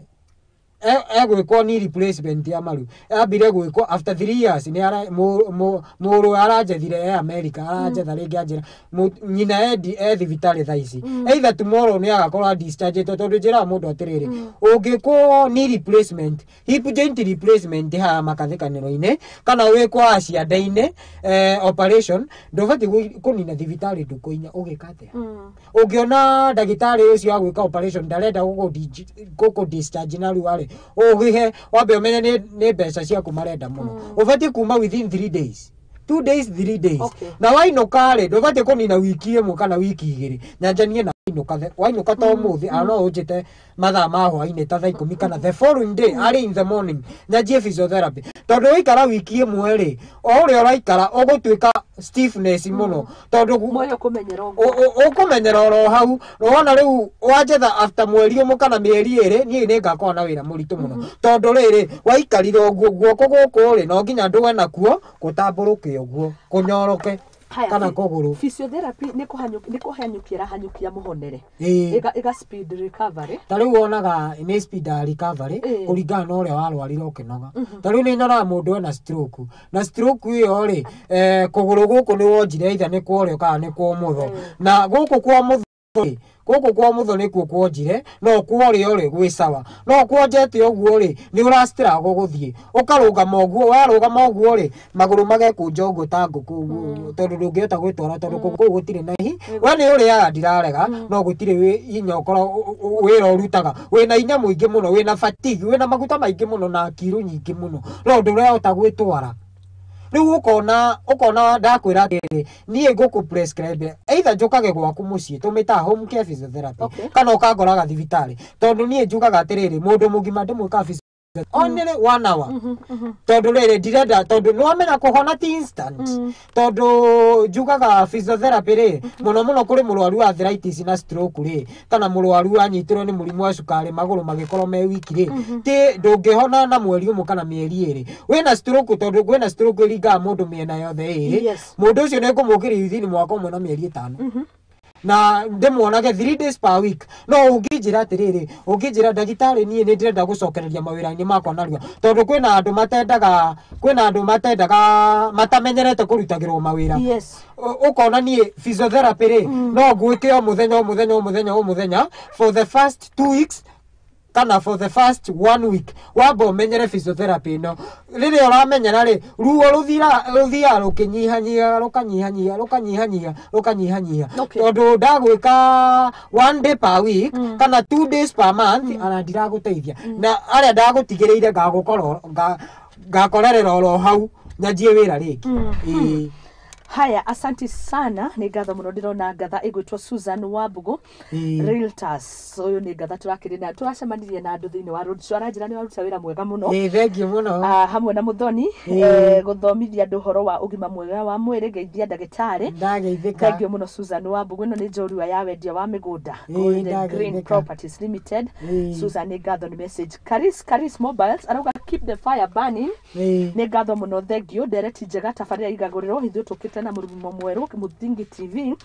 egwĩkwo ni replacement ya maru ambire gwĩkwo after 3 years nĩ mũrũ aranjethire America aranjetha rĩngĩ anjĩra nyina thibitarĩ thaa ici either tomorrow nĩ agakorwo discharge tondũ njĩraga mũndũ atĩrĩrĩ ũngĩkwo ni replacement hip joint replacement haha makathĩkanĩro-inĩ kana wĩkwo ciande-inĩ operation ndũbatiĩ kũnina thibitarĩ ndũkũinya ũgĩka atĩa ũngĩona ndagĩtarĩ ũcio agwĩka operation ndarenda gũkũ discharge na rĩu arĩ ũgĩhe wambe ũmenye nĩ mbeca ciaku marenda mũno ũbatiĩ kuma within 3 days 2 days 3 days na wainũka rĩ ndũbatiĩ kũnina wiki 1 kana wiki 2 nyanjanie na wainuka to muthi no ujite mathaa ma hwaini ta thaa 10 kana the following day early in the morning nyanjie physiotherapy tondu wikara wiki imwe ri o uri uraikara ugutuika stiffness muno tondu moyo kumenyera ukumenyera oro hau wona riu wanjetha after mweri umwe kana mieri iri nie ni ngakorwo na wira muritu muno tondu riri waikarire uguo guoko guku ri no nginya nduwe nakuo gutamburuke uguo kunyoroke kana koguru. Physiotherapy ni kuhanyukira hanyukia muhonere ega speed recovery tari wonaga ni speed recovery kuringana na uria warwarire ukinoga tari ni nyora mundu ena stroke na stroke iyo ri kuguru guku ni wonjire either ni kuorio kana ni kwa mutho na guku kwa mutho guku kwa mutho ni kuo kwonjire no kuorio ri gwi sawa no kuonjete uguo ri ni urastira guguthie ukarugama uguo warugama uguo ri maguru magekunja uguo ta nguku tondu ndungiota gwitwara tondu kuku gutire na hi we ni uriaga ndirarega no gutire inya ukora wira urutaga wina inya muingi muno wina fatigue wina maguta maingi muno na kiro nyingi muno no ndurehota gwitwara riu ukona ndakwira atiri nie nguku prescribe either njukage gwaku mucii tumita home care physiotherapy kana ukangoraga thibitari tondu nie njugaga atiriri mundu mugima ndimwika only 1 hour tondu riri ndirenda tondu nwamenya kuhona ti instant tondu njugaga physiotherapy ri muno kuri murwaru wa arthritis na stroke ri kana murwaru anyitirwo ni murimu wa cukari maguru magikorwo me wiki ri ti ndungihona na mweri umwe kana mieri iri wina stroke tondu gwina stroke ringa mundu miena yothe iri mundu ucio ni kumukiri thini mwaka umwe na mieri 5 na ndimwonage 3 days per week no unginjira atiriri unginjira ndagitari nie ni ndirenda gucokereria mawira-ini makwa narua tondu kwina andu matendaga matamenyerete kurutagirwo mawira ukona nie physiotherapy ri no gwike o muthenya for the first 2 weeks kana for the first 1 week wamba umenyere physiotherapy no riri uramenyera ri ruo ruthia rukanyihanyia tondu ndagwika 1 day per week kana 2 days per month ana ndiraguteithia na aria ndagutigireire ngakorerera oro hau nyanjie wira ringi Haya, asanti sana. Ni gatha muno ndirona gatha igwitwo Susan Wambugu Realtors. Uyu ni gatha turakirina turacemanirie na andu thiini wa roadshow aranjira ni waruta wira mwega muno. Thengiu muno. Hamwe na muthoni guthomithia andu horo wa ugima mwega wa mwiri geithia ndagitari. Ndageithika. Thengiu muno Susan Wambugu no ni njorua ya wendia wa migunda Green Properties Limited. Susan ni gatho ni message Karis Mobiles arauga keep the fire burning. Ni gatho muno thengiu ndereti njega tabarira igagurirwo hithu tukite na murumo mweru Muthingi TV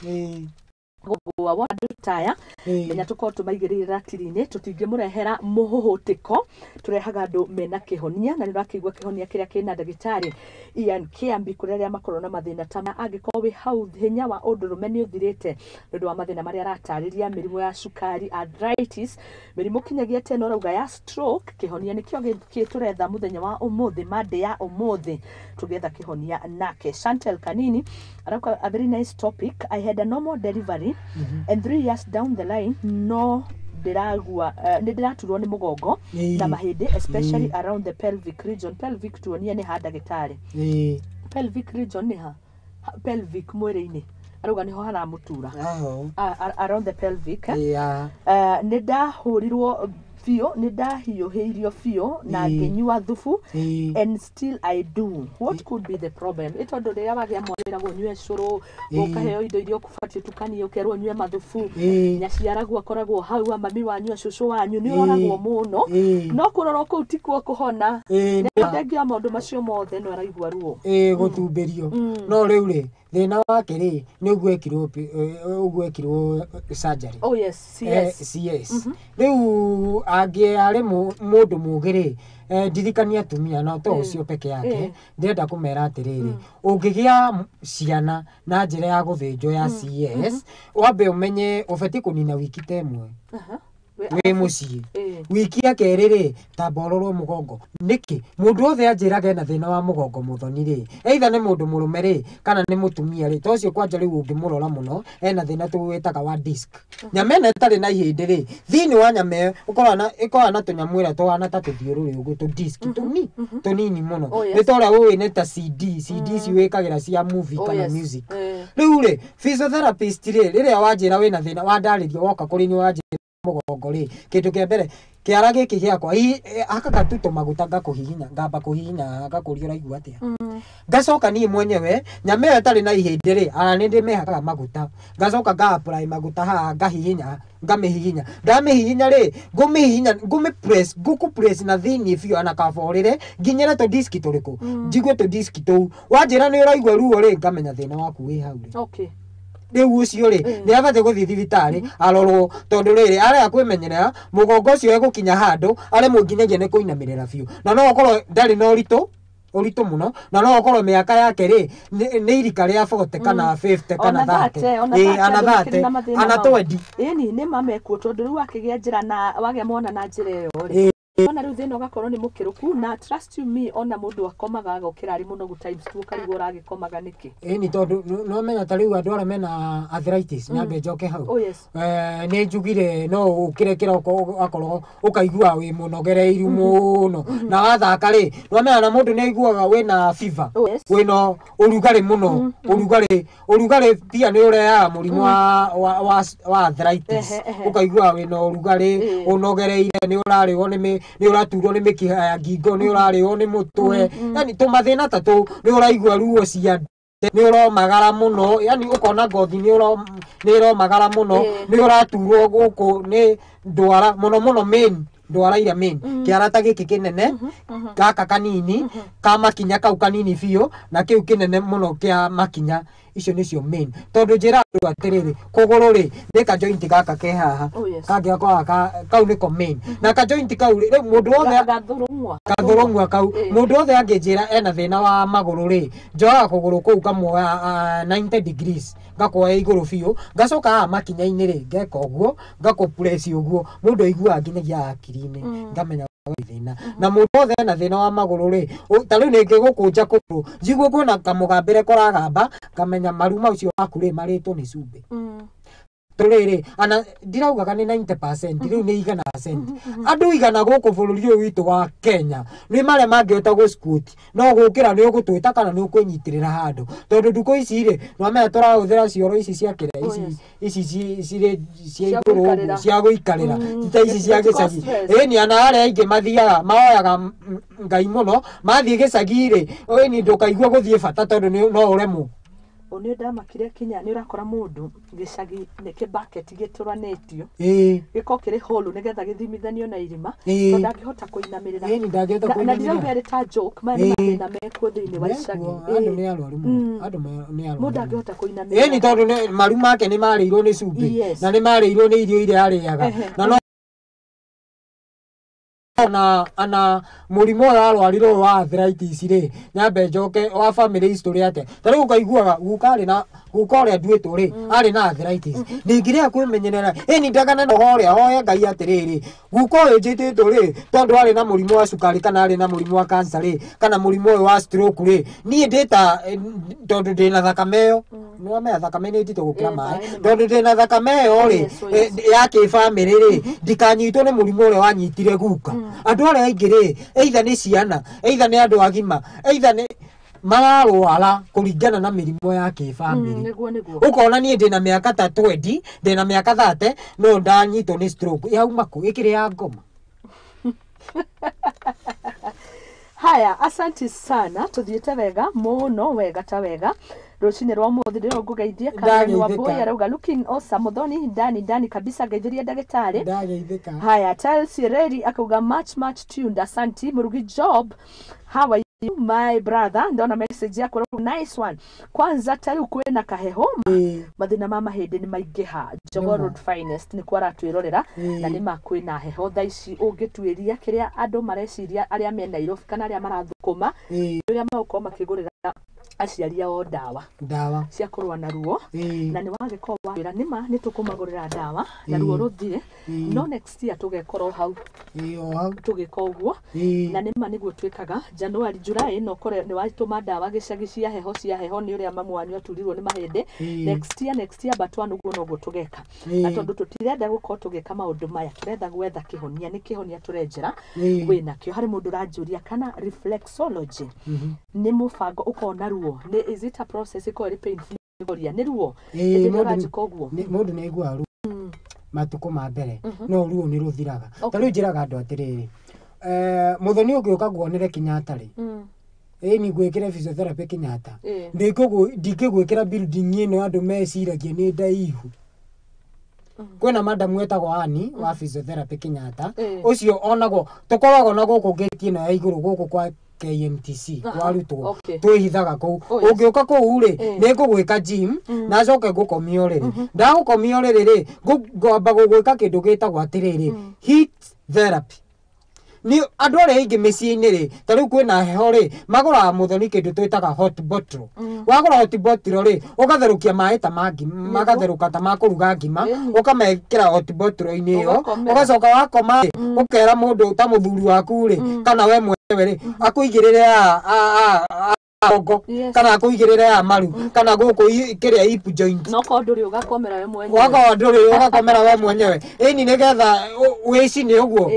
gwa wandu taya menya tuko tumaigirira tirini tutingimurehera muhuhutiko turehaga andu mena kihonia na nirakigwa kihonia kiria kina ndagitari Ian Kiambi kureria makorwo na mathina tama angiko wi hau hinya wa undurume ni uthirite nundu wa mathina maria aratariria mirimu ya cukari arthritis mirimu kinyagia teno rauga ya stroke kihonia nikio gituretha muthenya wa umuthi mande ya umuthi tugetha kihonia nake Chantel Kanini arauga a very nice topic. I had a normal delivery and 3 years down the line no ndiragua ndiraturwo ni mugongo na mahindi especially around the pelvic region. Pelvic tuonia ni ha ndagitari pelvic region ni ha pelvic mwiri-ini arauga niho haramutura around the pelvic nindahurirwo fio nindahiuhiirio fio na nginyua thufu and still I do. What could be the problem? Itondo riria wagia mwira gunywe curu ukaheo indo irio kufatie tukanie ukerwo nywe mathufu nyaciaragwo akoragwo hau mami wanyu cucu wanyu ni oragwo muno no kurora ku tikwo kuhona ndengia maundu macio mothe no araigua ruo gutumbirio no riu ri thina wake ri ni ugwekirwo surgery. Oh yes, yes. Riu ari mundu mugiri ndirikania atumia no to ucio peke yake ndirenda kumera atiriri ungigia ciana na njira ya guthinjo ya CS wambe umenye ubeti kunina wiki temwe we mucii wiki ya keriri tambororo mugongo niki mundu othe anjiraga na thina wa mugongo muthoni ri either ni mundu murume ri kana ni mutumia ri tocio kwanja riu ungimurora muno ena thina tuwitaga wa disc nyamene tari na ihindi ri thini wa nyame ukorana na tunyamwira twana ta tuthiururi ugu tu disc tunini muno ni toria we ne ta CD ciwikagira cia movie kana music riu ri physiotherapist ri riria wanjira wina thina wandaririo woka kuri ni wanjira mugongo ri kindu kia mbere kiara giki giakwa aka katuto maguta ngakuhihinya ngamba kuhihinya ngakuria igua atia ngacoka ni mwenyewe nyame yo tari na ihindi ri ara ni ndimehakaga maguta ngacoka nga apply maguta ha ngahihinya ngamihihinya ndamihihinya ri ngumipress ngukupress na thini fio ana kaborire nginyere to disk turiku njigue to disk tu wanjira ni uraigua ruo ri ngamenya thina waku wi hau ri okay riu ucio ri ni abate guthii thibitari arorwo tondu riri aria kwimenyerera mugongo ucio egukinya handu ari munginyagia ni kuinamirira biu na no okorwo ndari na uritu muno na no okorwo miaka yake ri ni irika ria 40 kana 50 kana 30 ana 30 ana 20 ini ni mamekuo tondu riu akigia njira na wagia mwana na njira iyo ri ona riu thina ugakorwo ni mukiruku na trust you me ona mundu akomaga agokira ari muno times 2 karigwo uragikomaga niki ni tondu no menya ta riu andu ara mena arthritis nyambe njoke hau ni njugire no ukire kiroko akorwo ukaigua wi munogereiru muno na wathaka ri no menya na mundu ni aiguaga wina fever wina urugari muno urugari pia ni ureaga murimu wa arthritis ukaigua wina urugari unogereire ni urariwo ni uraturwo ni mikiha ya ngingo ni urariwo ni mutwe yani tumathina tatu ni uraigua ruo cia ni uromagara muno yani ukona ngothi ni uromagara muno ni uraturwo guku ni ndwara muno main ndwara ira main kiarata giki kinene gaka kanini ka makinya kau kanini biu na kiu kinene muno kia makinya icio nicio main tondu njira andu atiriri kuguru ri ni ka joint gaka ke haha kangi akwa kau niko main na ka joint kau ri mundu wothe gathurungwa kau mundu wothe anginjira ena thina wa maguru ri njoaga kuguru kuu kamwe 90 degrees ngakoya iguru biu ngacoka makinya-ini ri ngeka uguo ngakupress uguo mundu aigua nginyagia akiri-ini ngamenya thina na mundu wothe ena thina wa maguru ri ta riu ningigukunja kuguru njigua kwina kamugambire koragamba ngamenya maru macio waku ri maritwo ni cumbi turiri ana ndiraugaga ni 90% riu ni 100% andu igana guku bururi uyu witu wa Kenya ni mare mangiota gu squat no gukira ni ugutwita kana ni ukunyitirira handu tondu nduko ici ri no me turahuthira cioro ici cia kire ici cire cia iguru cia guikarira tita ici cia gicagi ni ana aria ingi mathiaga maoyaga ngai muno mathie gicagi ri ni ndukaigua guthie bata tondu no uremwo oni ndamakire kinya ni urakora mundu gicagi ni ke bucket gituranetio giko kiri holu nigetha githimithanio na irima tondu ndangihota kuinamirira ni ndangihota kuinamirira na ndio ta joke mani na meko thiini wa icagi andu ni arwaru muno andu ni arwaru mundu ndangihota kuinamirira ni tondu maru make ni mareirwo ni cumbi na ni mareirwo ni irio iria ariaga na no ana murimo ya arwarirwo wa arthritis ri nyambe njoke wa family history yake tari ukaiguaga gukari na gukore ndwitwo ri ari na arthritis ningiria kwimenyerera ni ndagana no horia hoya ngai atiriri guko njititwo ri tondu ari na murimo wa sukari kana ari na murimo wa cancer ri kana murimo wa stroke ri ni ndita tondu ndina thakame yo no me thakame ni ndito gukira mai tondu ndina thakame yo ri ya ki family ri ndikanyitwo ni murimo uri wanyitire guka andu aria aingi ri either ni ciana either ni andu agima either ni mararwara kuringana na mirimo ya kifamily ukona ni ndina miaka ta 20 ndina miaka 30 no ndanyitwo ni stroke yauma ku ikiri ya ngoma haya asanti sana tuthiete wega muno wega ta wega rucine rwa muthi riro ngugeithia kana wa boya rauga looking awesome muthoni ndani kabisa geithiria ndagitari ndageithika haya Chelsea ready akauga much tuned asanti murugi job how are you my brother ndona message yako nice one kwanza tari kwena kaheho mathina mama hindi ni maingiha Jogoo Road finest ni kwara twirorera na ni makwina heho thaici ungitwiria kiria andu mareciria aria me Nairobi kana aria marathukuma iria magukoma makigurira aciari ao ndawa cia kurwa na ruo na ni wagikoo wira nima ni tukumagurira ndawa na ruo ruthire no next year tugekorwo hau tugika uguo na nima niguo twikaga January July no kore ni watuma ndawa gicagi cia heho ni uria mamu wanyu aturirwo ni mahindi next year batwa nuguo no gutugeka na tondu tutirenda gukorwo tugika maundu maya turenda gwetha kihonia ni kihonia turenjera wina kio hari mundu ranjuria kana reflexology ni mubango ukona ruo is it a process called painful goria nä ruo må ndå nä aigua ruo matukå ma mbere no ruo nä rå thiraga ta rä u njä raga andå atä rä rä må thoni å ngä å ka guonere Kenyatta rä ni gwä kä re physiotherapy Kenyatta ndingä gwä kä ra building ä no andå meciragia nä ndaihu kwena madam wetagwo Ani wa physiotherapy Kenyatta ucio onagwo tukoragwo na guku gate ino ya iguru guku kwa KMTC kwa rutwo twihithaga kuu ungiuka kuu ri ni ngugwika gym na coke ngukomio riri ndagukomio riri ri ngomba gugwika kindu gitagwo atiriri heat therapy ni andu aria ingi micii-ini ri ta riu kwina heho ri maguraga muthoni kindu twitaga hot bottle wagura hot bottle ri ugatherukia mai ta mangi magatheruka ta makuruga ngima ukamekira hot bottle-ini iyo ugacoka wakoma ukera mundu ta muthuri waku ri kana we mwewe ri akuigirire ogo kana akuigirire ya maru kana guku kiria hip joint no ko nduri ugakomera we mwenyewe wako nduri ugakomera we mwenyewe ni nigetha wicine uguo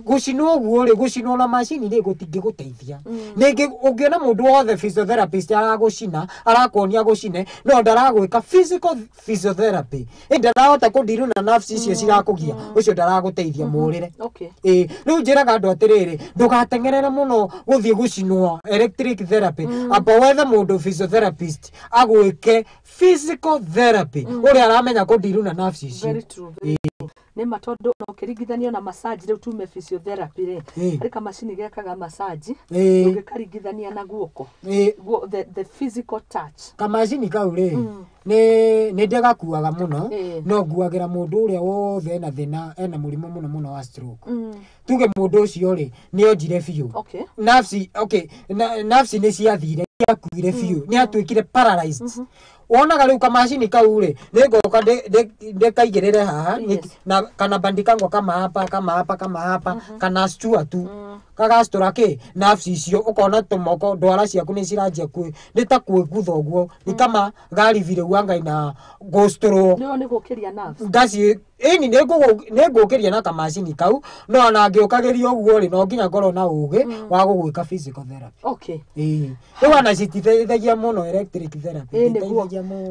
gucinwo uguo ri gucinwo na machine ri gutingi guteithia ningi ungiona mundu wothe physiotherapist aragucina arakonia gucine no ndaragwika physical physiotherapy ndarahota kundiru na nerves icio cirakugia ucio ndaraguteithia murire riu njiraga andu atiriri ndugatengerere muno guthie gucinwo electric therapy aba wethe mundu physiotherapist agwike physical therapy uri aramenya kundiru na nerves icio nä matondu no kiringithanio na massage riu tume physiotherapy ri ari ka machine gekaga massage ungikaringithania na guoko the physical touch ka machine kau ri ni ndagakuaga muno no nguagira mundu uria wothe ena thina ena murimo muno wa stroke tuge mundu ucio ri ni onjire biu nerves ni ciathire akuire biu ni atwikire paralyzed wonaga riu ka machine kau ri ningoka ndikaigirire haha na kana bandika ngo kama hapa kana stua tu kagastora ki nerves icio ukona tumoko ndwara ciaku ni ciranjia kwi ndita kwigutha uguo ni kama gari vile uanga na gostoro ni gukiria nerves ngasi ni ngukiria na ka machine kau no ana ngiukagiria uguo ri no nginya ngoro na ugi wa gugwika physical therapy riu ana citithagia muno electric therapy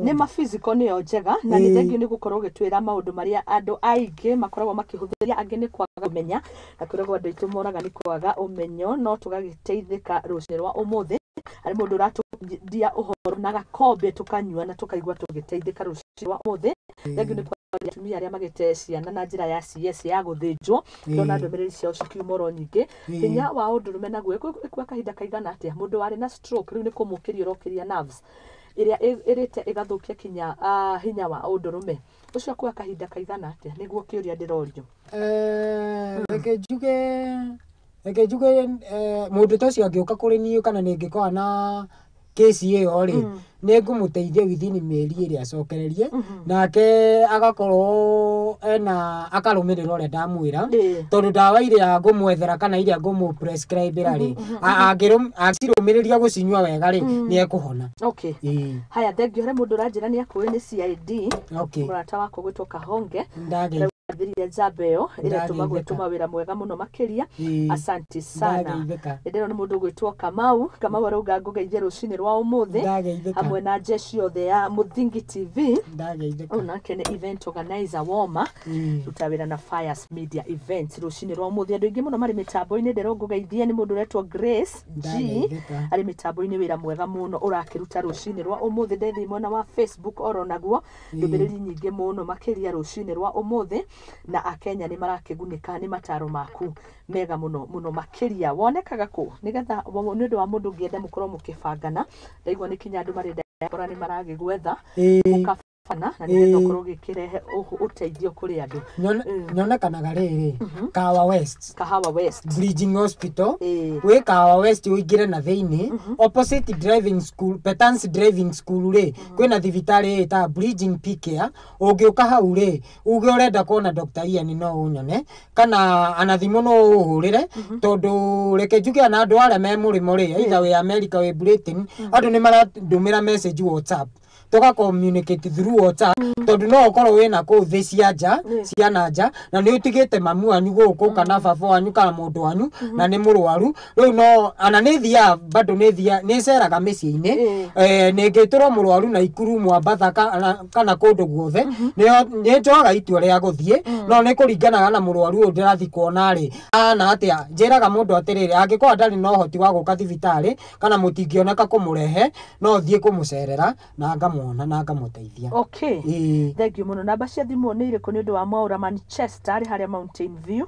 ni ma physical ni o njega na ni thengio ni gukorwo gitwira maundu maria andu aingi makoragwo makihuthiria angi ni kwaga umenya na kurego andu aitu moraga ni kwaga umenyo no tugagiteithika rucini rwa umuthi ari mundu ratudia uhoro na gakombe tukanyua na tukaigua tugiteithika rucini rwa umuthi thengio ni kwa atumia aria magite ciana na njira ya CS ya guthinjwo ndona ndomereri ciao cikiumoro nyingi hinya wa undurume naguo kwa kahinda kaigana atia mundu wari na stroke riu ni kumukiria rokiria nerves iria irite igathukia kinya hinya wa undurume ucio kwa kahinda kaigana atia niguo kiuria ndirorio reke njuge mundu tocio angioka kuri niu kana ningikora na kesi iyo ri ni ngumuteithia within mieri iri acokererie nake agakorwo akarumirira uria ndamwira tondu ndawa iria ngumwethera kana iria ngumu prescribe ri acirumiriria gucinywa wega ri ni ekuhona haya thengio he mundu ranjira ni akuwe ni CID murata wako gwitwo Kahonge ndagiriria njambeo ira tuma wira mwega muno makiria asante sana ndero ni mundu gwitwo Kamau arauga ngugeithia rucini rwa umuthi hamwe na jeshi othe ya Muthingi TV onake ni event organizer woma tutawira na Fires Media Events rucini rwa umuthi andu ingi muno mari mitambo-ini ndero ngugeithia ni mundu retwo Grace G ari mitambo-ini wira mwega muno urakiruta rucini rwa umuthi ndethi mwena wa Facebook oro naguo ndumiriri nyingi muno makiria rucini rwa umuthi na akenya ni marakigunika ni mataro maku mega muno makiria wonekaga ku nigetha ni undu wa mundu ngiende mukorwo mukibangana ndaigwa ni kinya andu marenda kora ni maragigwetha ukafana na nigetha ukorwo gikirehe uteithio kuri andu nyonekanaga riri Kahawa West Bridging Hospital we Kahawa West uingire na thiini opposite driving school Petans driving school ri kwina thibitari ta Bridging Care ungiuka hau ri uge urenda kuona Dr. Ian no unyone kana anathimo no uhurire tondu reke njuge na andu aria me murimo ri either we America we Britain andu ni maradumira message WhatsApp toka communicate through WhatsApp tondu no okoro wina ku thi cia nja cia nanja na ni utigite mamu anyu guku kana baba wanyu kana mundu wanyu na ni murwaru riu no ana ni thia bado ni thia ni ceraga micii-ini ni ngiturwo murwaru na ikuru Mwambatha kana kundu guothe ni njoaga itua ria guthie no ni kuringanaga na murwaru uyu ndirathi kuona ri ana atia njiraga mundu atiriri angikorwo ndari no hoti wa guka thibitari kana mutingioneka kumurehe no thie kumucerera na ngamwona na ngamuteithia. Okay. Thank you muno. Namba cia thimu ni iriku ni undu wa Mwaura Manchester ari haria Mountain View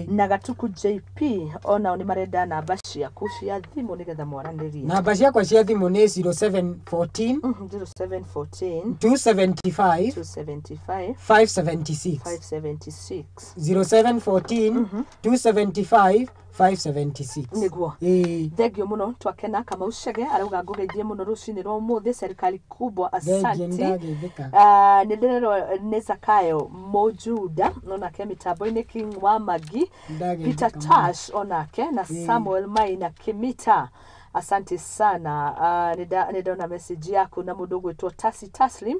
na Gatuku JP ona ni marenda namba ciaku cia thimu nigetha mwaranirie. Namba ciakwa cia thimu ni 0714 275 576 0714 275 576 niguo. Thank you muno. Twakena kama ucege arauga ngugeithie muno rucini rwa umuthi serikali kubwa asanti. Ni ndirero ni Zakayo Mojuda onake mitambo-ini King wa Magi Peter Tash onake na Samuel Maina Kimita. Asante sana. Nidona message yako na mundu gwitwo Tasi Taslim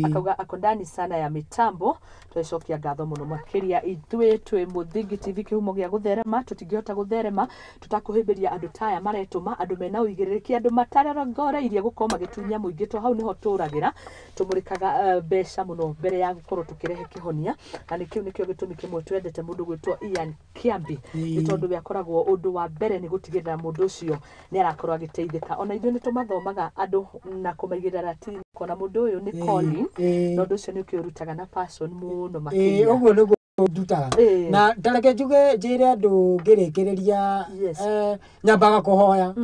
akauga akondani sana ya mitambo twicokia ngatho muno makiria ithwe twi Muthingi TV kihumo gia gutherema tutingihota gutherema tutakuhimbiria andu taya maretuma andu mena uigiriki andu matarerongoreirie gukorwo magitunya muingi to hau niho turagira tumurikaga besha muno mbere ya gukorwo tukirehe kihonia na nikiu nikio gitumi kimwe twendete mundu gwitwo Ian Kiambi itondu biakoragwo undu wa mbere ni gutigirira mundu ucio ni arakorwo agiteithika ona ithuĩ nĩ tũmathomaga andũ na kũmaigĩrĩra ti kona mũndũ ũyũ nĩ Colin na ũndũ ũcio nĩ ũkĩũrutaga na passion mũno makĩria ũguo nĩguo ndutaga na ndareke njuge njĩre andũ ngĩrĩkĩrĩria nyambaga kũhoya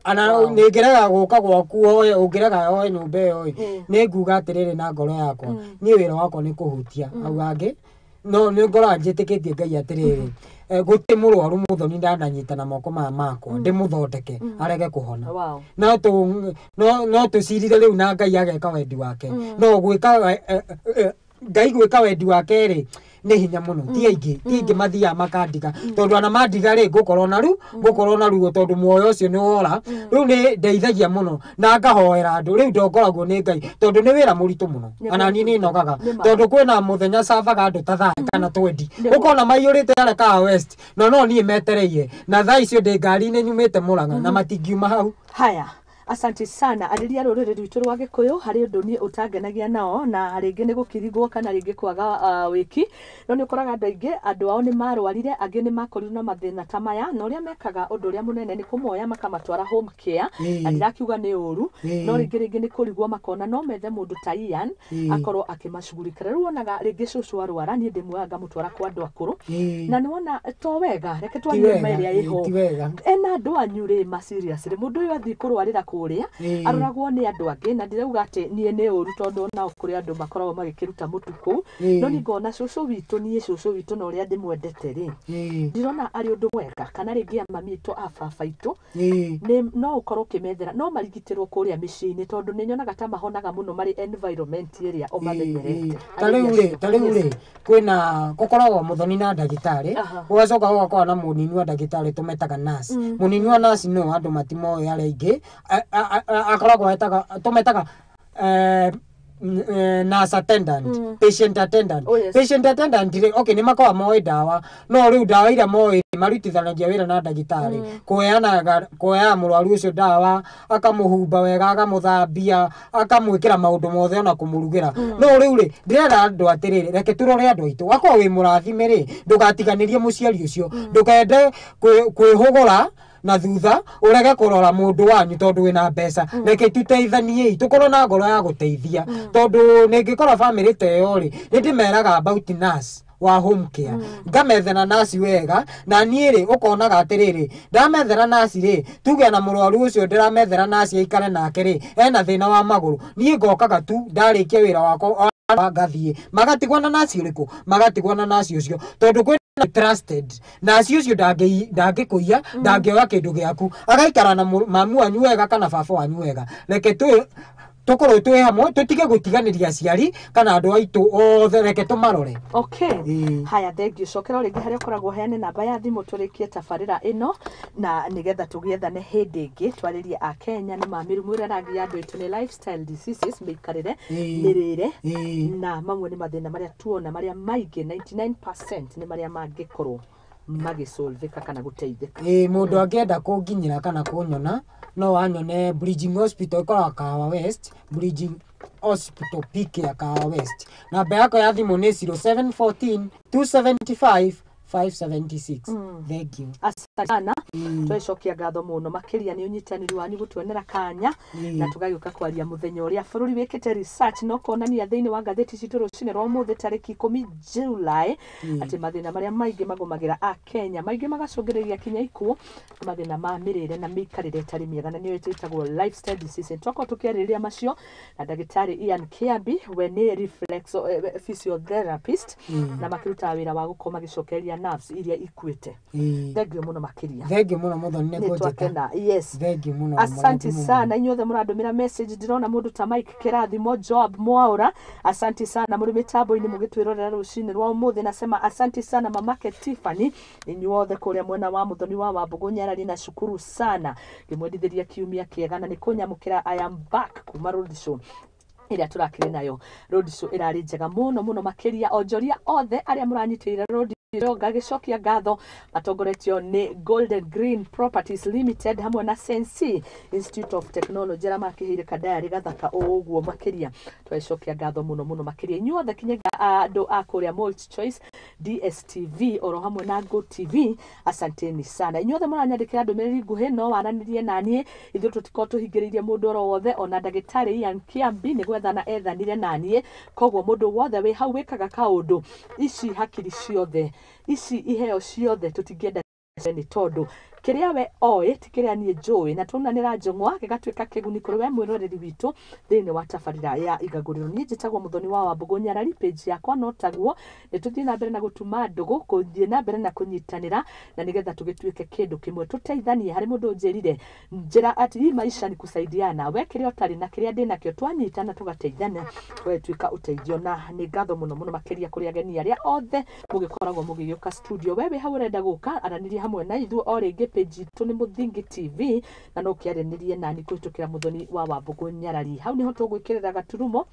ana nĩngĩrega gũka gwaku hoye ũngĩrega hoye nyũmba ĩyo nĩ nguga atĩrĩrĩ na ngoro yakwa niĩ wĩra wakwa nĩ kũhutia au angĩ no nĩ ngoro njĩtĩkĩtie Ngai atĩrĩrĩ guti murwaru muthoni ndananyita na moko makwa ndimuthondeke arege kuhona no tucirire riu na Ngai ageka wendi wake no gwika Ngai gwika wendi wake ri ni hinya muno ti aingi mathia makandiga tondu ana mandiga ri ngukorwo na ruo tondu muoyo ucio ni wora riu ni ndeithagia muno na ngahoera andu riu ndongoragwo ni Ngai tondu ni wira muritu muno ana ni nogaga tondu kwina muthenya sabaga andu ta thaa kana 20 ukona maiyurite areka west no ni metereiye na thaa icio ndi ngari-ini nyumite Murang'a na matingiuma hau. Haya, asante sana ariria ruriri rwitu rwa Gikuyu hari undu ni utangenagia nao na ringi ni gukirigwo kana ringi kwaga wiki no ni ukoraga andu aingi andu ao ni marwarire angi ni makorirwo na mathina ta maya no ria mekaga undu uria munene ni kumoya makamatwara home care na ndirakiuga ni uru no ringi ni kurigwo makona no methe mundu ta Ian akorwo akimashugurikira riu onaga ringi cucu arwara ni ndimwanga mutwara kwa andu akuru na ni wona to wega reke twanyure meria iho ena andu anyure ma serious ri mundu uyu athi kurwarira kuria aroragwo ni andu angi na ndirauga ati nie ni uru tondu na kuri andu makoragwo magikiruta mutuku no ni ngona cucu witu no ria ndimwendete ri ndirona ari undu mwega kana ringi mami itu ababa itu ni no ukorwo kimethera no marigitirwo kuria micii-ini tondu ni nyonaga ta mahonaga muno mari environment area o mamenyerete tariuri kwina gukoragwo muthoni na ndagitari ugacoka ugakorwo na munini wa ndagitari tumetaga nurse munini wa nurse no andu matimoe aria ingi akoragwo tumetaga nurse attendant patient attendant patient attendant okay ni makoragwo moe dawa no riu dawa ira moe marutithanagia wira na ndagitari kuheana murwaru ucio dawa akamuhumba wega akamuthambia akamwikira maundu mothe ona kumurugira no riu ri ndirenda andu atiriri reke turore andu aitu wakorwo wi murathime ri ndugatiganirie muciari ucio ndukende kwihugura na thutha urege kurora mundu wanyu tondu wina mbeca reke tuteithanie tukorwo na ngoro ya guteithia tondu ningikora family teyo ri ndimeraga about nurse wa home care ngamethera nurse wega na nie ri ukonaga atiriri ndamethera nurse ri tuge na murwaru ucio ndiramethera nurse aikare nake ri ena thina wa maguru nie ngokaga tu ndarikia wira wako gathie magatigwa na nurse uriku magatigwa na nurse ucio tondu trusted na cio ndangikuia ndangioya kindu giaku agaikara na mamu wanyu wega kana baba wanyu wega reke tukorwo twi hamwe tutige gutiganiria aciari kana andu aitu othe reke tumarore. Okay. Haya, thengio cokera ringi haria ukoragwo heane namba ya thimu turikie tabarira ino na nigetha tugiethane hindi ingi twaririe a Kenya ni mamirumu ria rangi andu itu ni lifestyle diseases mikarire mirire na mamwe ni mathina maria tuona maria maingi 99% ni maria mangikorwo magisolvika kana guteithika. Mundu angienda kunginyira kana kunyona no wanyone Bridging Hospital ikoraga Kahawa West, Bridging Hospital PK ya Kahawa West. Namba yako ya thimu ni 0714 275 576. Thank you. Asante sana. Twacokia ngatho muno makiria ni unyitaniri wanyu gutwenera kanya na tugagiuka kwaria muthenya uria bururi wikite research no konania thiini wa ngatheti citu rucine rwa muthi tariki 10 July ati mathina maria maingi magomagira a Kenya maingi magacungiriria kinya ikuo mathina ma mirire na mikarire tari miega na niyo itagwo lifestyle disease. Twako tukiariria macio na dagitari Ian Kiambi we ni reflexo physiotherapist na makiruta wira wa gukoma gicokeria nerves iria ikuite. Thengio muno makiria. Thengio muno muthoni ne kujeta. Yes. Thengio muno. Asante sana inyuothe muradumira message ndirona mundu ta Mike Kirathimo Job Mwaura. Asante sana muri mitambo ini mugitwirorera rucine rwa umuthi nasema asante sana mamake Tiffany inyuothe kuria mwena wa muthoni wa Wambugu Nyarari na shukuru sana ngimwendithiria kiumia kiega na nikunyamukira I am back kuma road show iria turakire nayo. Road show irari njega muno makiria onjoria othe aria muranyitire road gagicokia ngatho matongoretio ni Golden Green Properties Limited hamwe na Sensi Institute of Technology ara makihire kadari gathaka uguo makiria twacokia ngatho muno makiria inyuothe kinye andu akuria Multi Choice DSTV oro hamwe na Go TV asanteni sana inyuothe muranyandikira ndumiriri nguhi no waranirie nanie ithu tutiko tuhingiririe mundu oro wothe ona dagitari Ian Kiambi ni gwethana ethanire nanie koguo mundu wothe wi hau wikaga kaundu ici hakiri ciothe ici iheo ciothe tutingienda ni tondu kiria we oi tikiria nie njui na tunanira njungwa gigatuika kiguni kuri we mwiroreri witu thiini wa tabarira ya igaguriro ni njitagwo muthoni wa Wambugu Nyarari page yakwa no taguo ni tuthii na mbere na gutuma ndugu kuthii na mbere na kunyitanira na nigetha tugituike kindu kimwe tuteithanie hari mundu njirire njira ati hii maisha ni kusaidiana we kiria utari na kiria ndina kio twanyitana tugateithana twetuika uteithio na ni ngatho muno makiria kuri ageni aria othe mugikoragwo mugiuka studio wewe haurenda guka aranirie hamwe na ithu o ringi page itu ni Muthingi TV na no kiarenirie nani kuhitukira muthoni wa Wambugu Nyarari hau niho tugwikirira gaturumo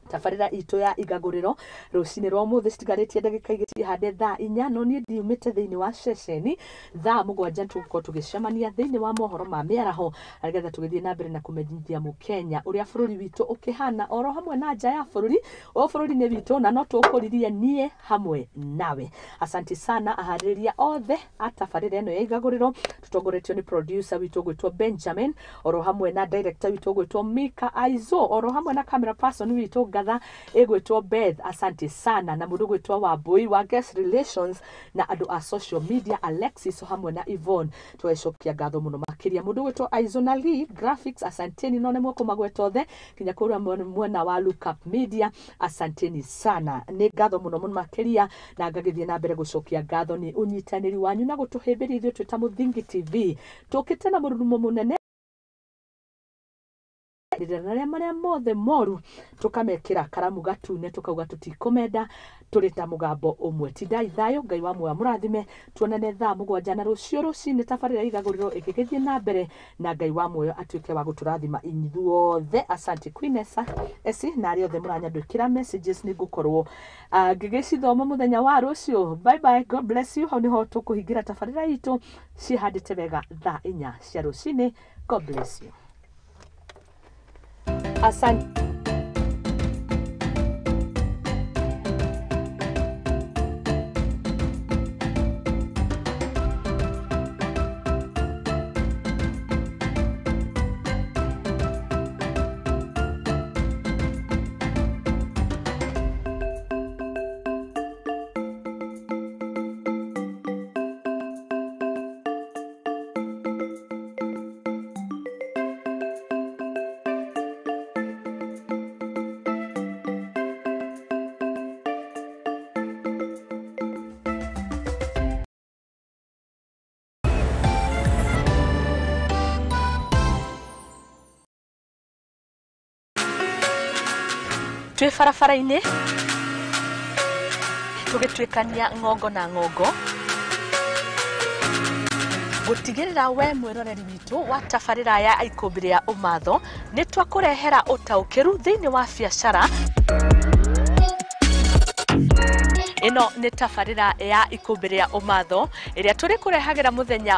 tabarira itu ya igaguriro rucine rwa muthi citigarĩtie ndagĩka igĩrĩ hande thaa 4 no niĩ ndiumĩte thĩinĩ wa ceceni thaa 7 tũgũkorwo tũgĩcemania thĩinĩ wa mohoro ma mĩaraho nĩgetha tũgĩthiĩ na mbere na kũmenyithia mũkenya ũrĩa bũrũri witũ ũkĩhana oro hamwe na nja ya bũrũri o bũrũri-inĩ witũ na no tũkũririe niĩ hamwe nawe. Asante sana aharĩrĩria othe a tabarĩra ĩno ya igagũrĩro tũtongoretio nĩ producer witũ gwĩtwo Benjamin oro hamwe na director witũ gwĩtwo Mika Aizo oro hamwe na camera person witũ Gatha egwetwo Beth. Asante sana na mundu gwetwo Wambui wa guest relations na andu a social media Alexis hamwe na Yvonne twecokia ngatho muno makiria mundu gwetwo Aizona Lee graphics asanteni none mwako magweto the kinya kura mwena wa Look Up Media asanteni sana ni ngatho muno makiria na ngagithie na mbere gucokia ngatho ni unyitaniri wanyu na gutuhimbiria ithuĩ twita Muthingi TV tukite na mururumo munene rĩrĩa maria mothe moru tukamekira karamu gatune tukauga tutikomenda turi ta mugambo umwe tidai thayo ngai wa mwe murathime tuonane thaa 7 na rucio rucine tabarira igaguriro ikigithie na mbere na ngai wa mwe atuike wa guturathima inyuothe. Asante Queenessa esi na ari othe muranyandukira messages ni gukorwo ngigicithoma muthenya wa rucio. Bye bye, God bless you. Hau niho tukuhingira tabarira itu cihandite wega thaa 4 cia rucine. God bless you. Asante. Twi barabara-inĩ tũgĩtuĩkania ngongo na ngongo gũtigĩrĩra we mwĩroreri witũ wa tabarĩra ya ikũmbĩ rĩa ũmatho nĩ twakũrehera ũtaũkĩru thĩinĩ wa biacara. Ĩno nĩ tabarĩra ya ikũmbĩ rĩa ũmatho ĩrĩa tũrĩ kũrehagĩra mũthenya